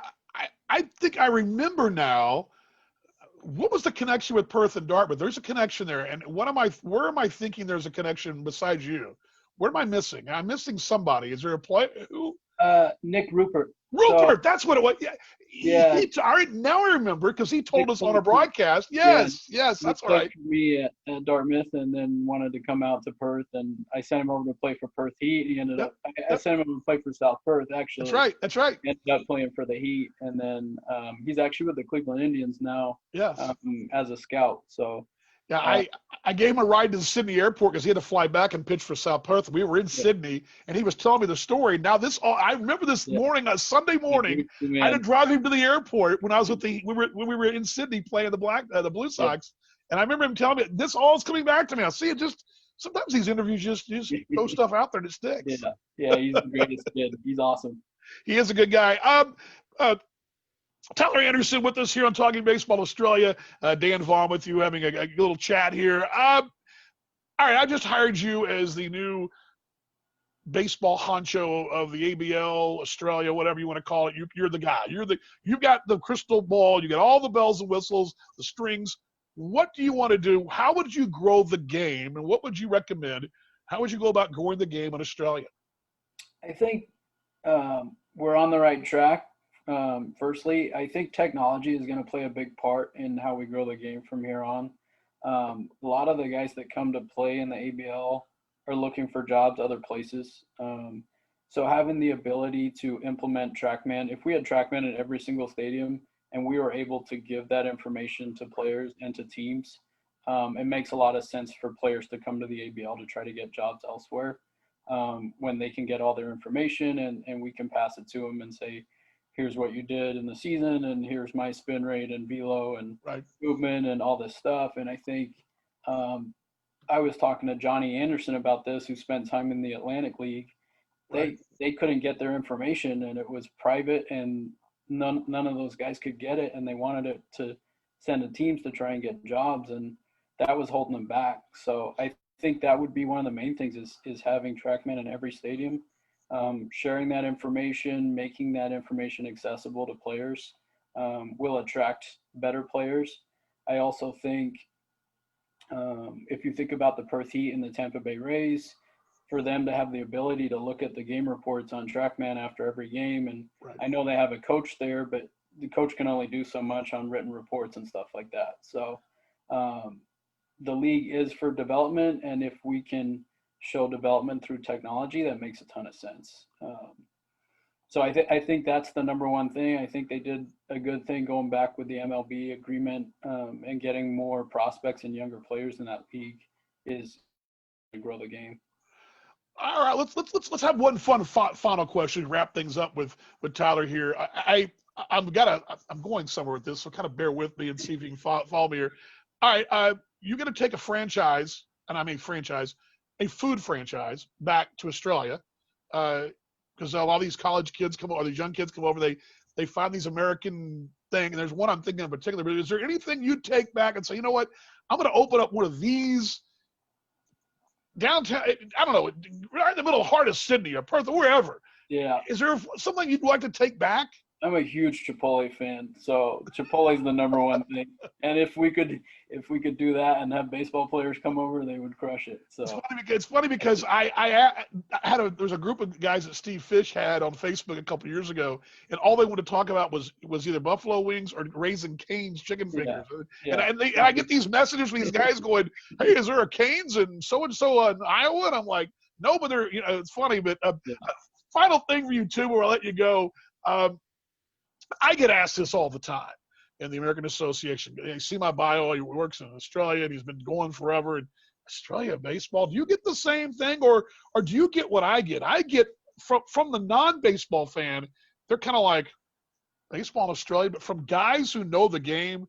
Speaker 1: I think I remember now. What was the connection with Perth and Dartmouth? There's a connection there. And where am I thinking there's a connection besides you? What am I missing? I'm missing somebody. Is there a player who?
Speaker 6: Nick Rupert.
Speaker 1: Rupert, that's what it was.
Speaker 6: Yeah.
Speaker 1: All right, now I remember because he told
Speaker 6: Nick
Speaker 1: us on a broadcast. Yes, that's all right.
Speaker 6: Me at Dartmouth, and then wanted to come out to Perth, and I sent him over to play for Perth Heat. He ended up. I sent him over to play for South Perth, actually.
Speaker 1: That's right.
Speaker 6: Ended up playing for the Heat, and then he's actually with the Cleveland Indians now.
Speaker 1: Yes.
Speaker 6: As a scout. So.
Speaker 1: Yeah, I gave him a ride to the Sydney airport because he had to fly back and pitch for South Perth. We were in Sydney, and he was telling me the story. Now I remember this morning, Sunday morning. I had to drive him to the airport when I was when we were in Sydney playing the Blue Sox, and I remember him telling me this all is coming back to me. I see it just sometimes these interviews just throw stuff out there and it sticks.
Speaker 6: Yeah, he's the greatest kid. He's awesome.
Speaker 1: He is a good guy. Tyler Anderson with us here on Talking Baseball Australia. Dan Vaughn with you, having a little chat here. All right, I just hired you as the new baseball honcho of the ABL, Australia, whatever you want to call it. You're the guy. You've got the crystal ball. You got all the bells and whistles, the strings. What do you want to do? How would you grow the game, and what would you recommend? How would you go about growing the game in Australia?
Speaker 6: I think we're on the right track. Firstly, I think technology is going to play a big part in how we grow the game from here on. A lot of the guys that come to play in the ABL are looking for jobs other places. So having the ability to implement TrackMan, if we had TrackMan at every single stadium and we were able to give that information to players and to teams, it makes a lot of sense for players to come to the ABL to try to get jobs elsewhere when they can get all their information and we can pass it to them and say, here's what you did in the season, and here's my spin rate and velo and movement and all this stuff. And I think I was talking to Johnny Anderson about this, who spent time in the Atlantic League. They couldn't get their information, and it was private, and none of those guys could get it, and they wanted it to send to teams to try and get jobs, and that was holding them back. So I think that would be one of the main things is having TrackMan in every stadium. Sharing that information, making that information accessible to players will attract better players. I also think if you think about the Perth Heat and the Tampa Bay Rays, for them to have the ability to look at the game reports on TrackMan after every game, and I know they have a coach there, but the coach can only do so much on written reports and stuff like that. So the league is for development, and if we can show development through technology, that makes a ton of sense. So I think that's the number one thing. I think they did a good thing going back with the MLB agreement, and getting more prospects and younger players in that league is to grow the game.
Speaker 1: All right, let's have one fun final question to wrap things up with Tyler here. I'm going somewhere with this, so kind of bear with me and see if you can follow me here. All right, you're going to take a franchise, and I mean franchise, a food franchise back to Australia, because a lot of these college kids come over, or these young kids come over, they find these American thing, and there's one I'm thinking in particular. But is there anything you'd take back and say, you know what, I'm going to open up one of these downtown, I don't know, right in the middle of the heart of Sydney or Perth or wherever?
Speaker 6: Yeah.
Speaker 1: Is there something you'd like to take back?
Speaker 6: I'm a huge Chipotle fan, so Chipotle's the number one thing. And if we could do that and have baseball players come over, they would crush it. So
Speaker 1: it's funny because there's a group of guys that Steve Fish had on Facebook a couple of years ago, and all they wanted to talk about was either buffalo wings or Raising Cane's chicken fingers.
Speaker 6: Yeah.
Speaker 1: And I get these messages from these guys going, "Hey, is there a Cane's in so and so in Iowa?" And I'm like, "No, but they're, it's funny." But final thing for you too, before I let you go. I get asked this all the time in the American Association. You see my bio, he works in Australia and he's been going forever. And Australia baseball, do you get the same thing, or do you get what I get? I get from the non-baseball fan, they're kind of like, baseball in Australia, but from guys who know the game,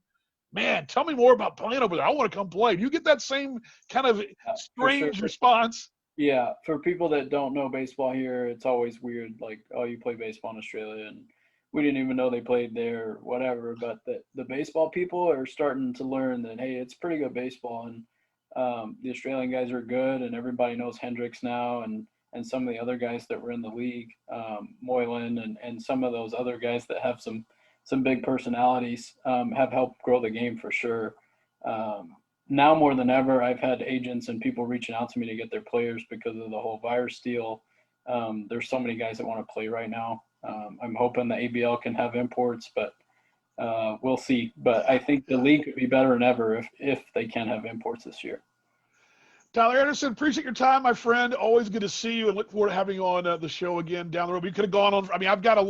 Speaker 1: man, tell me more about playing over there. I want to come play. Do you get that same kind of strange response?
Speaker 6: Yeah, for people that don't know baseball here, it's always weird, like, oh, you play baseball in Australia, and we didn't even know they played there or whatever. But the baseball people are starting to learn that, hey, it's pretty good baseball. And the Australian guys are good, and everybody knows Hendricks now, and some of the other guys that were in the league, Moylan and some of those other guys that have some big personalities, have helped grow the game for sure. Now more than ever, I've had agents and people reaching out to me to get their players because of the whole virus deal. There's so many guys that want to play right now. I'm hoping the ABL can have imports, but we'll see. But I think the league could be better than ever if they can have imports this year.
Speaker 1: Tyler Anderson, appreciate your time, my friend. Always good to see you, and look forward to having you on the show again down the road. We could have gone on. I mean, I've got a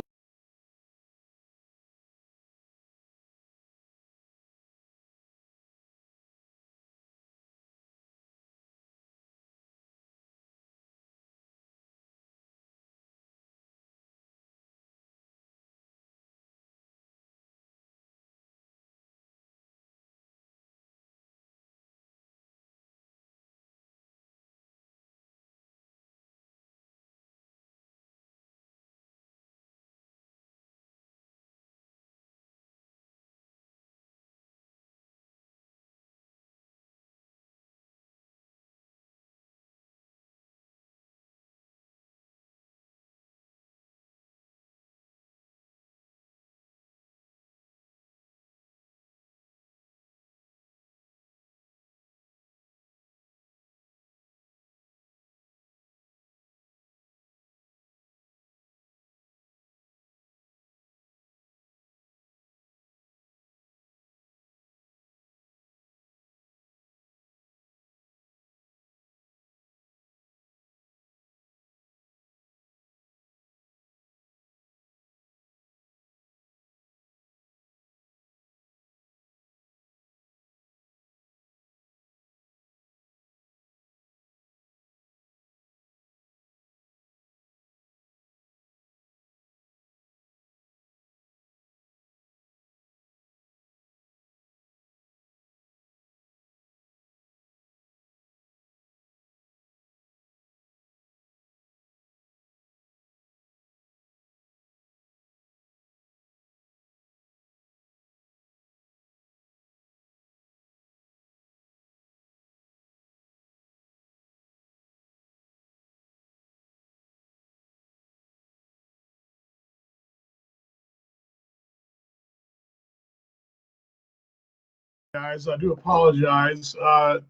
Speaker 1: guys, I do apologize.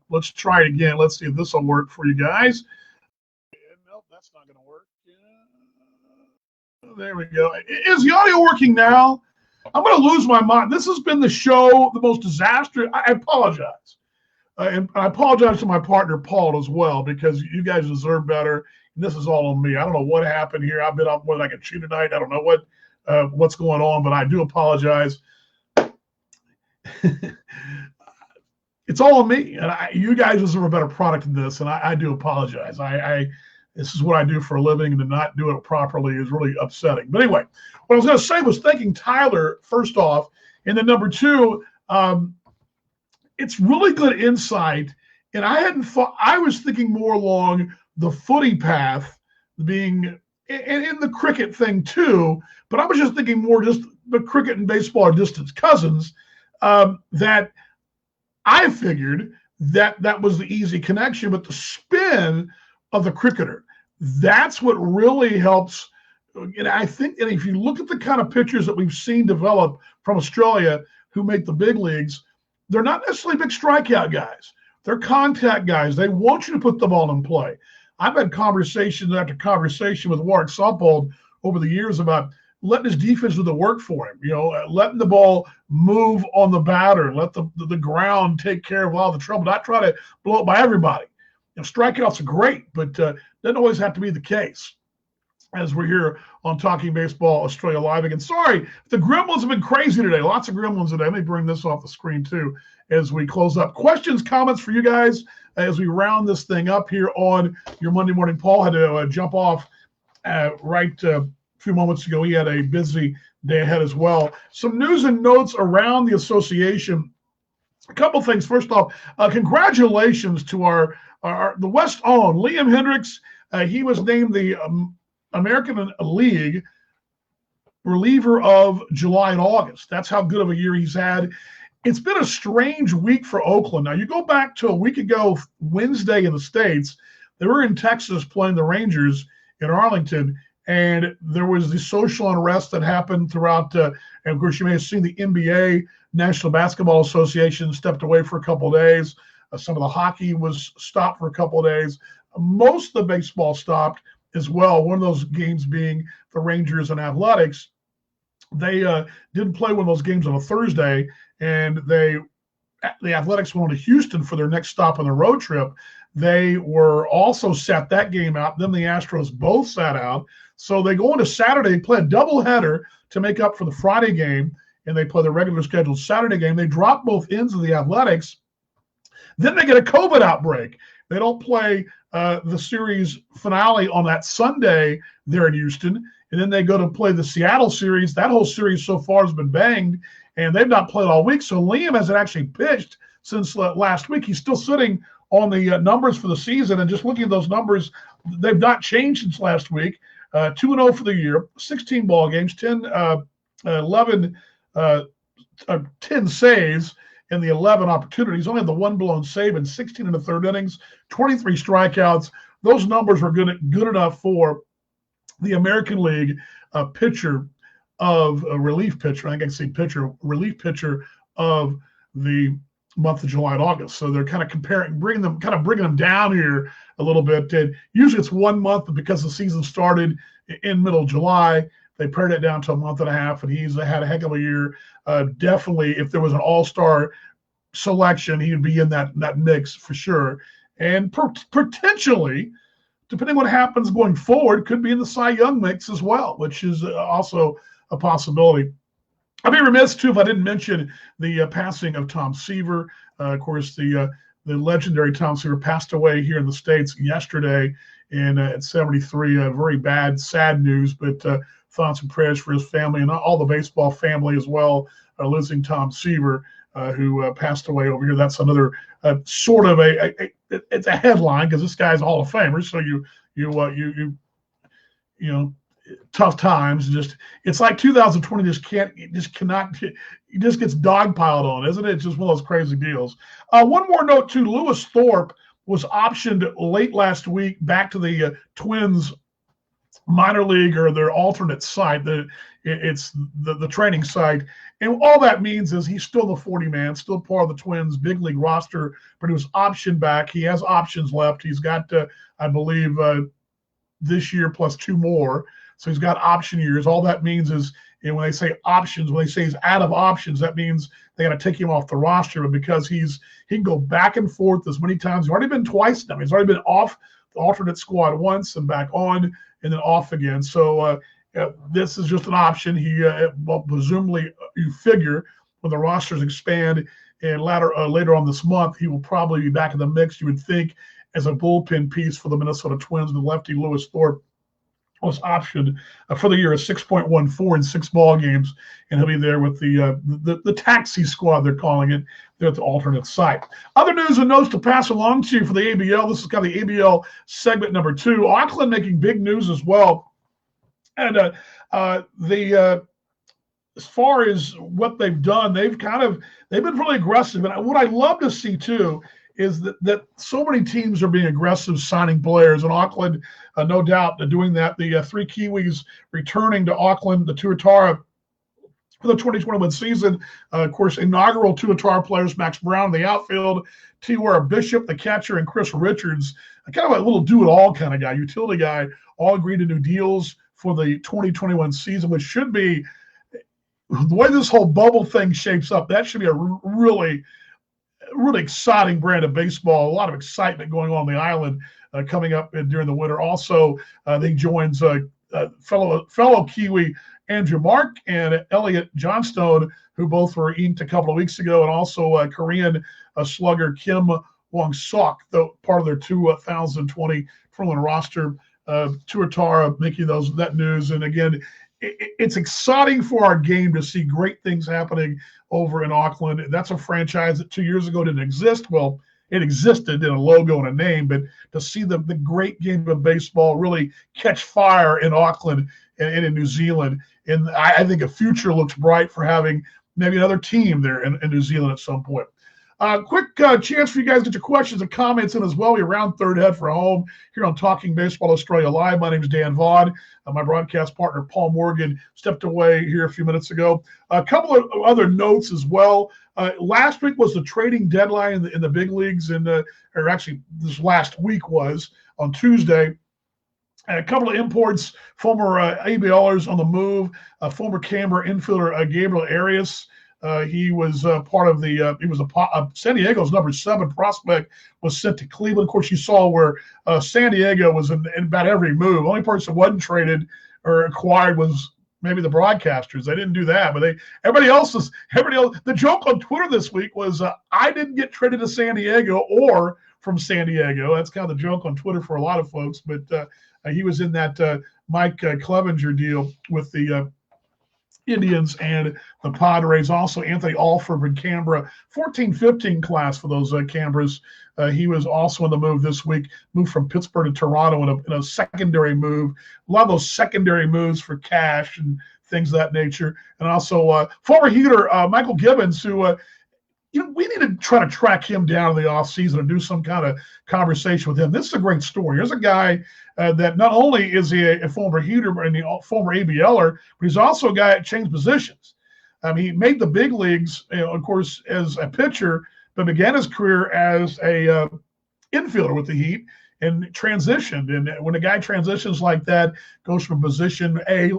Speaker 1: Let's try it again. Let's see if this will work for you guys. Nope, that's not going to work. There we go. Is the audio working now? I'm going to lose my mind. This has been the show, the most disastrous. I apologize. and I apologize to my partner Paul as well, because you guys deserve better. And this is all on me. I don't know what happened here. I've been up more than I can chew tonight. I don't know what's going on, but I do apologize. It's all on me, and you guys deserve a better product than this, and I do apologize. This is what I do for a living, and to not do it properly is really upsetting. But anyway, what I was going to say was thanking Tyler first off, and then number two, it's really good insight. And I was thinking more along the footy path, being and in the cricket thing too, but I was just thinking more just the cricket and baseball are distant cousins. That I figured that was the easy connection, but the spin of the cricketer, that's what really helps. And I think, and if you look at the kind of pitchers that we've seen develop from Australia who make the big leagues, they're not necessarily big strikeout guys. They're contact guys. They want you to put the ball in play. I've had conversation after conversation with Warwick Saupold over the years about letting his defense do the work for him, letting the ball move on the batter, let the ground take care of all the trouble, not try to blow it by everybody. Strikeouts are great, but doesn't always have to be the case. As we're here on Talking Baseball Australia Live again. Sorry, the gremlins have been crazy today. Lots of gremlins today. Let me bring this off the screen too as we close up. Questions, comments for you guys as we round this thing up here on your Monday morning. Paul had to jump off right a few moments ago. He had a busy day ahead as well. Some news and notes around the association. A couple things. First off, congratulations to the West owned Liam Hendricks. He was named the American League reliever of July and August. That's how good of a year he's had. It's been a strange week for Oakland. Now, you go back to a week ago, Wednesday in the States, they were in Texas playing the Rangers in Arlington, and there was the social unrest that happened throughout. And of course, you may have seen the NBA, National Basketball Association, stepped away for a couple of days. Some of the hockey was stopped for a couple of days. Most of the baseball stopped as well. One of those games being the Rangers and Athletics. They didn't play one of those games on a Thursday, and the Athletics went on to Houston for their next stop on their road trip. They were also sat that game out. Then the Astros both sat out. So they go into Saturday, play a doubleheader to make up for the Friday game, and they play the regular scheduled Saturday game. They drop both ends of the Athletics. Then they get a COVID outbreak. They don't play the series finale on that Sunday there in Houston, and then they go to play the Seattle series. That whole series so far has been banged, and they've not played all week. So Liam hasn't actually pitched since last week. He's still sitting on the numbers for the season, and just looking at those numbers, they've not changed since last week. 2-0 for the year, 16 ball games, 10 saves in the 11 opportunities, only had the one blown save in 16 in the third innings, 23 strikeouts. Those numbers were good enough for the American League pitcher of a relief pitcher. I think I can say pitcher, relief pitcher of the month of July and August. So they're kind of bringing them down here a little bit. And usually it's 1 month, but because the season started in middle of July, they pared it down to a month and a half, and he's had a heck of a year. Definitely, if there was an all-star selection, he would be in that mix for sure. And potentially, depending on what happens going forward, could be in the Cy Young mix as well, which is also a possibility. I'd be remiss, too, if I didn't mention the passing of Tom Seaver. Of course, the legendary Tom Seaver passed away here in the States yesterday at 73. Very bad, sad news, but thoughts and prayers for his family and all the baseball family as well, losing Tom Seaver, who passed away over here. That's another sort of it's a headline because this guy's a Hall of Famer. So you know, tough times. It's like 2020 just gets dogpiled on, isn't it? It's just one of those crazy deals. One more note too: Lewis Thorpe was optioned late last week back to the Twins minor league or their alternate site. It's the training site, and all that means is he's still the 40-man, still part of the Twins big league roster, but he was optioned back. He has options left. He's got I believe this year plus 2 more. So he's got option years. All that means is, and when they say options, when they say he's out of options, that means they got to take him off the roster. But because he can go back and forth as many times. He's already been twice now. He's already been off the alternate squad once and back on and then off again. So this is just an option. He well, presumably you figure when the rosters expand and later on this month, he will probably be back in the mix, you would think, as a bullpen piece for the Minnesota Twins. The lefty Lewis Thorpe was optioned for the year at 6.14 in 6 ball games, and he'll be there with the taxi squad, they're calling it. They're at the alternate site. Other news and notes to pass along to you for the ABL. This is kind of the ABL segment number 2. Auckland making big news as well. And as far as what they've done, they've been really aggressive. And what I love to see too is that so many teams are being aggressive signing players. And Auckland, no doubt, doing that. The 3 Kiwis returning to Auckland, the Tuatara for the 2021 season. Of course, inaugural Tuatara players, Max Brown, the outfield, Tiwara Bishop, the catcher, and Chris Richards, kind of a little do-it-all kind of guy, utility guy, all agreed to new deals for the 2021 season, which should be, the way this whole bubble thing shapes up, that should be a really, really exciting brand of baseball. A lot of excitement going on the island coming up during the winter. Also, he joins fellow Kiwi Andrew Mark and Elliot Johnstone, who both were inked a couple of weeks ago, and also Korean slugger Kim Wong-sok, part of their 2020 Tournament roster. Tuatara making that news. And again, it's exciting for our game to see great things happening over in Auckland. That's a franchise that 2 years ago didn't exist. Well, it existed in a logo and a name, but to see the great game of baseball really catch fire in Auckland and in New Zealand, and I think a future looks bright for having maybe another team there in New Zealand at some point. Quick chance for you guys to get your questions and comments in as well. We're around third head for home here on Talking Baseball Australia Live. My name is Dan Vaughn. My broadcast partner, Paul Morgan, stepped away here a few minutes ago. A couple of other notes as well. Last week was the trading deadline in the big leagues, or actually this last week was on Tuesday. A couple of imports, former ABLers on the move, former Canberra infielder Gabriel Arias. He was part of San Diego's number 7 prospect, was sent to Cleveland. Of course, you saw where San Diego was in about every move. The only person that wasn't traded or acquired was maybe the broadcasters. They didn't do that, but everybody else. The joke on Twitter this week was I didn't get traded to San Diego or from San Diego. That's kind of the joke on Twitter for a lot of folks. But he was in that Mike Clevenger deal with the Indians and the Padres. Also, Anthony Alford in Canberra, 14-15 class for those Canberras. He was also in the move this week, moved from Pittsburgh to Toronto in a secondary move. A lot of those secondary moves for cash and things of that nature. And also former Heater Michael Gibbons, who we need to try to track him down in the offseason and do some kind of conversation with him. This is a great story. Here's a guy that not only is he a former Heater and a former ABLer, but he's also a guy that changed positions. He made the big leagues, of course, as a pitcher, but began his career as a infielder with the Heat and transitioned. And when a guy transitions like that, goes from position A,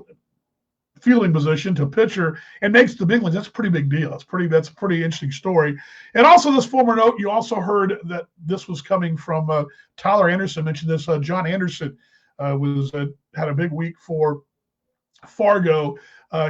Speaker 1: fielding position, to pitcher and makes the big leagues, that's a pretty big deal. That's a pretty interesting story. And also this former note, you also heard that this was coming from Tyler Anderson mentioned this. John Anderson had a big week for Fargo.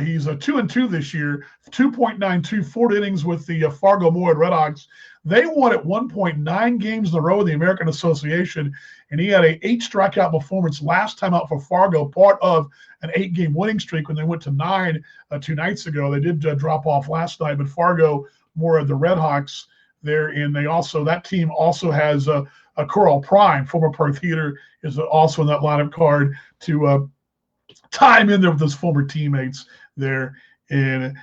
Speaker 1: He's 2-2 this year, 2.92, 4 innings with the Fargo Moorhead Redhawks. They won at 1.9 games in a row in the American Association, and he had an 8 strikeout performance last time out for Fargo, part of an 8-game winning streak when they went to 9 2 nights ago. They did drop off last night, but Fargo Moorhead, the Redhawks there, and that team also has a Coral Prime, former Perth Heater, is also in that lineup card to time in there with his former teammates there, and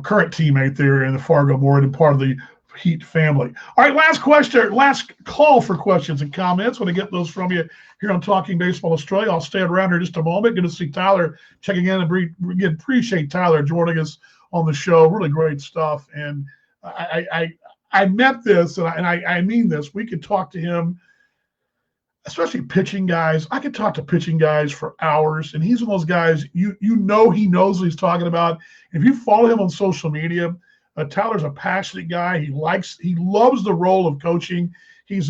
Speaker 1: current teammate there in the Fargo Moorhead and part of the Heat family. All right, last call for questions and comments. Want to get those from you here on Talking Baseball Australia. I'll stay around here just a moment. Good to see Tyler checking in, and again, appreciate Tyler joining us on the show. Really great stuff. And I meant this, and I mean this. We could talk to him especially pitching guys. I could talk to pitching guys for hours, and he's one of those guys you know he knows what he's talking about. If you follow him on social media, Tyler's a passionate guy. He loves the role of coaching. He's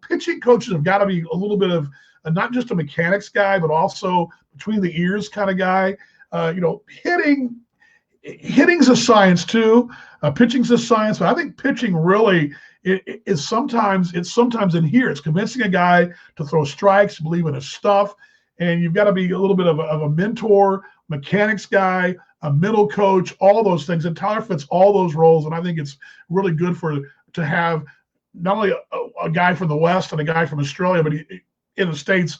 Speaker 1: pitching coaches have got to be a little bit of not just a mechanics guy, but also between the ears kind of guy. Hitting's a science too. Pitching's a science, but I think pitching really is sometimes in here. It's convincing a guy to throw strikes, believe in his stuff, and you've got to be a little bit of a mentor, mechanics guy, a middle coach, all those things. And Tyler fits all those roles, and I think it's really good to have not only a guy from the West and a guy from Australia, but in the States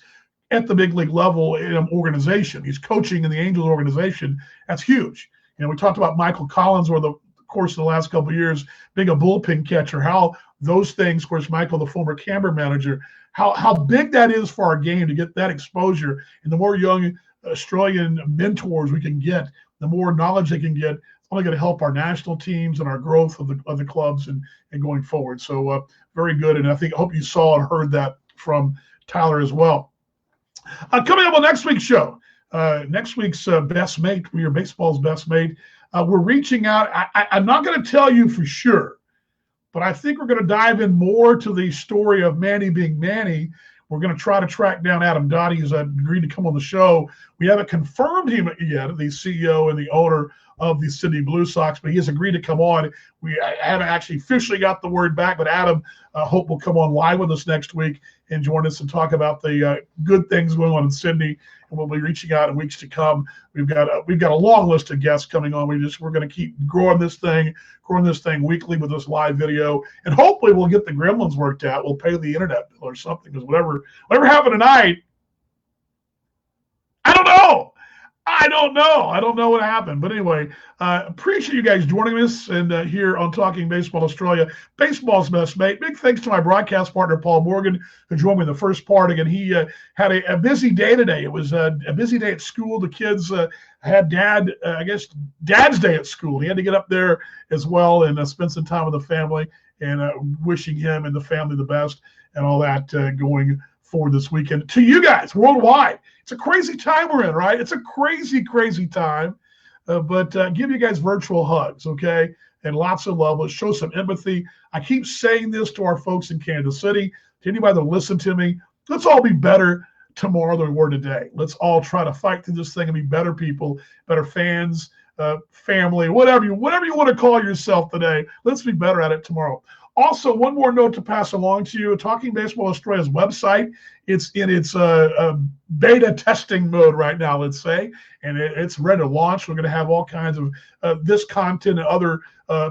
Speaker 1: at the big league level in an organization. He's coaching in the Angels organization. That's huge. We talked about Michael Collins over the course of the last couple of years, being a bullpen catcher, how those things, of course, Michael, the former Canberra manager, how big that is for our game to get that exposure. And the more young Australian mentors we can get, the more knowledge they can get, it's only going to help our national teams and our growth of the clubs and going forward. So very good. And I hope you saw and heard that from Tyler as well. Coming up on next week's show, next week's best mate, your baseball's best mate. We're reaching out. I'm not going to tell you for sure, but I think we're going to dive in more to the story of Manny being Manny. We're going to try to track down Adam Dottie, who's agreed to come on the show. We haven't confirmed him yet, the CEO and the owner of the Sydney Blue Sox, but he has agreed to come on. I haven't actually officially got the word back, but Adam, hope will come on live with us next week and join us and talk about the good things going on in Sydney. And we'll be reaching out in weeks to come. We've got a long list of guests coming on. We're going to keep growing this thing weekly with this live video, and hopefully we'll get the gremlins worked out. We'll pay the internet bill or something, because whatever happened tonight, I don't know. I don't know what happened. But anyway, appreciate you guys joining us and here on Talking Baseball Australia, baseball's best mate. Big thanks to my broadcast partner, Paul Morgan, who joined me in the first part. Again, he had a busy day today. It was a busy day at school. The kids had Dad's Day at school. He had to get up there as well and spend some time with the family, and wishing him and the family the best and all that going forward this weekend. To you guys worldwide, it's a crazy time we're in, right? It's a crazy, crazy time, but give you guys virtual hugs, okay? And lots of love. Let's show some empathy. I keep saying this to our folks in Kansas City, to anybody that listen to me. Let's all be better tomorrow than we were today. Let's all try to fight through this thing and be better people, better fans, family, whatever you want to call yourself today. Let's be better at it tomorrow. Also, one more note to pass along to you. Talking Baseball Australia's website, it's in its beta testing mode right now, let's say, and it's ready to launch. We're going to have all kinds of this content and other.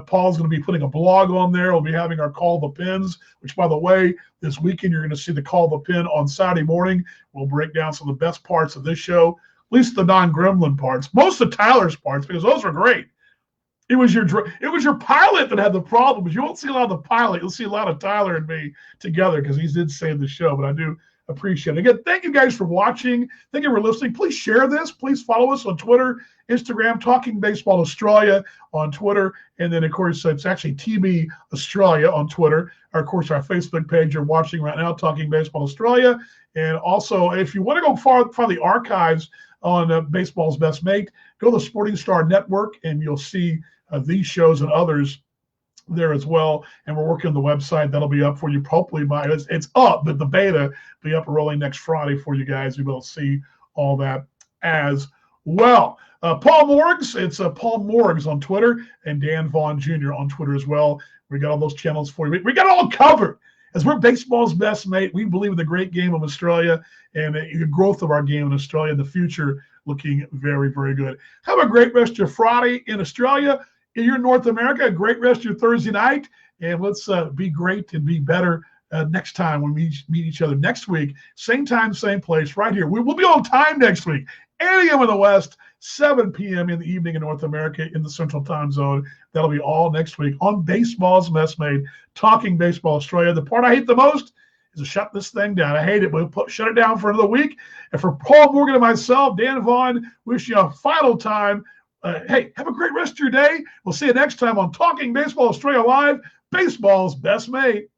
Speaker 1: Paul's going to be putting a blog on there. We'll be having our Call the Pins, which, by the way, this weekend you're going to see the Call the Pin on Saturday morning. We'll break down some of the best parts of this show, at least the non-gremlin parts, most of Tyler's parts, because those are great. It was your pilot that had the problems. You won't see a lot of the pilot. You'll see a lot of Tyler and me together, because he did save the show. But I do appreciate it. Again, thank you guys for watching. Thank you for listening. Please share this. Please follow us on Twitter, Instagram, Talking Baseball Australia on Twitter. And then, of course, it's actually TB Australia on Twitter. Or, of course, our Facebook page you're watching right now, Talking Baseball Australia. And also, if you want to go find the archives on Baseball's Best Mate, go to the Sporting Star Network, and you'll see these shows and others there as well. And we're working on the website. That'll be up for you hopefully it's up, but the beta will be up and rolling next Friday for you guys. You will see all that as well. Paul Morgs, it's Paul Morgs on Twitter, and Dan Vaughn Jr. on Twitter as well. We got all those channels for you. We got it all covered. As we're baseball's best mate, we believe in the great game of Australia and the growth of our game in Australia in the future, looking very, very good. Have a great rest of your Friday in Australia. If you're in North America, a great rest of your Thursday night. And let's be great and be better next time when we meet each other next week. Same time, same place, right here. We will be on time next week. 8 a.m. in the West, 7 p.m. in the evening in North America in the Central Time Zone. That'll be all next week on Baseball's Best Mate, Talking Baseball Australia. The part I hate the most is to shut this thing down. I hate it. We'll shut it down for another week. And for Paul Morgan and myself, Dan Vaughn, wish you a final time. Hey, have a great rest of your day. We'll see you next time on Talking Baseball Australia Live, Baseball's Best Mate.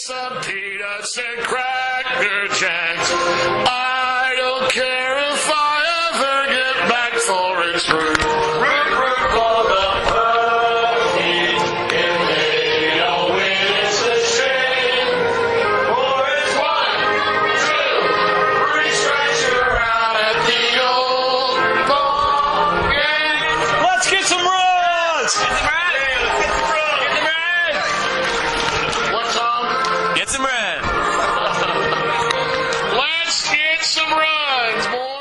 Speaker 4: some peanuts and cracker jacks. I don't care if I ever get back Forest Root. Root, root for the Puppies. If they don't win, it's a shame. For it's 1, 2, 3 strikes, you're out at the old ball game.
Speaker 7: Let's get some runs!
Speaker 4: What, Tom?
Speaker 7: Get some runs!
Speaker 4: Let's get some runs, boys.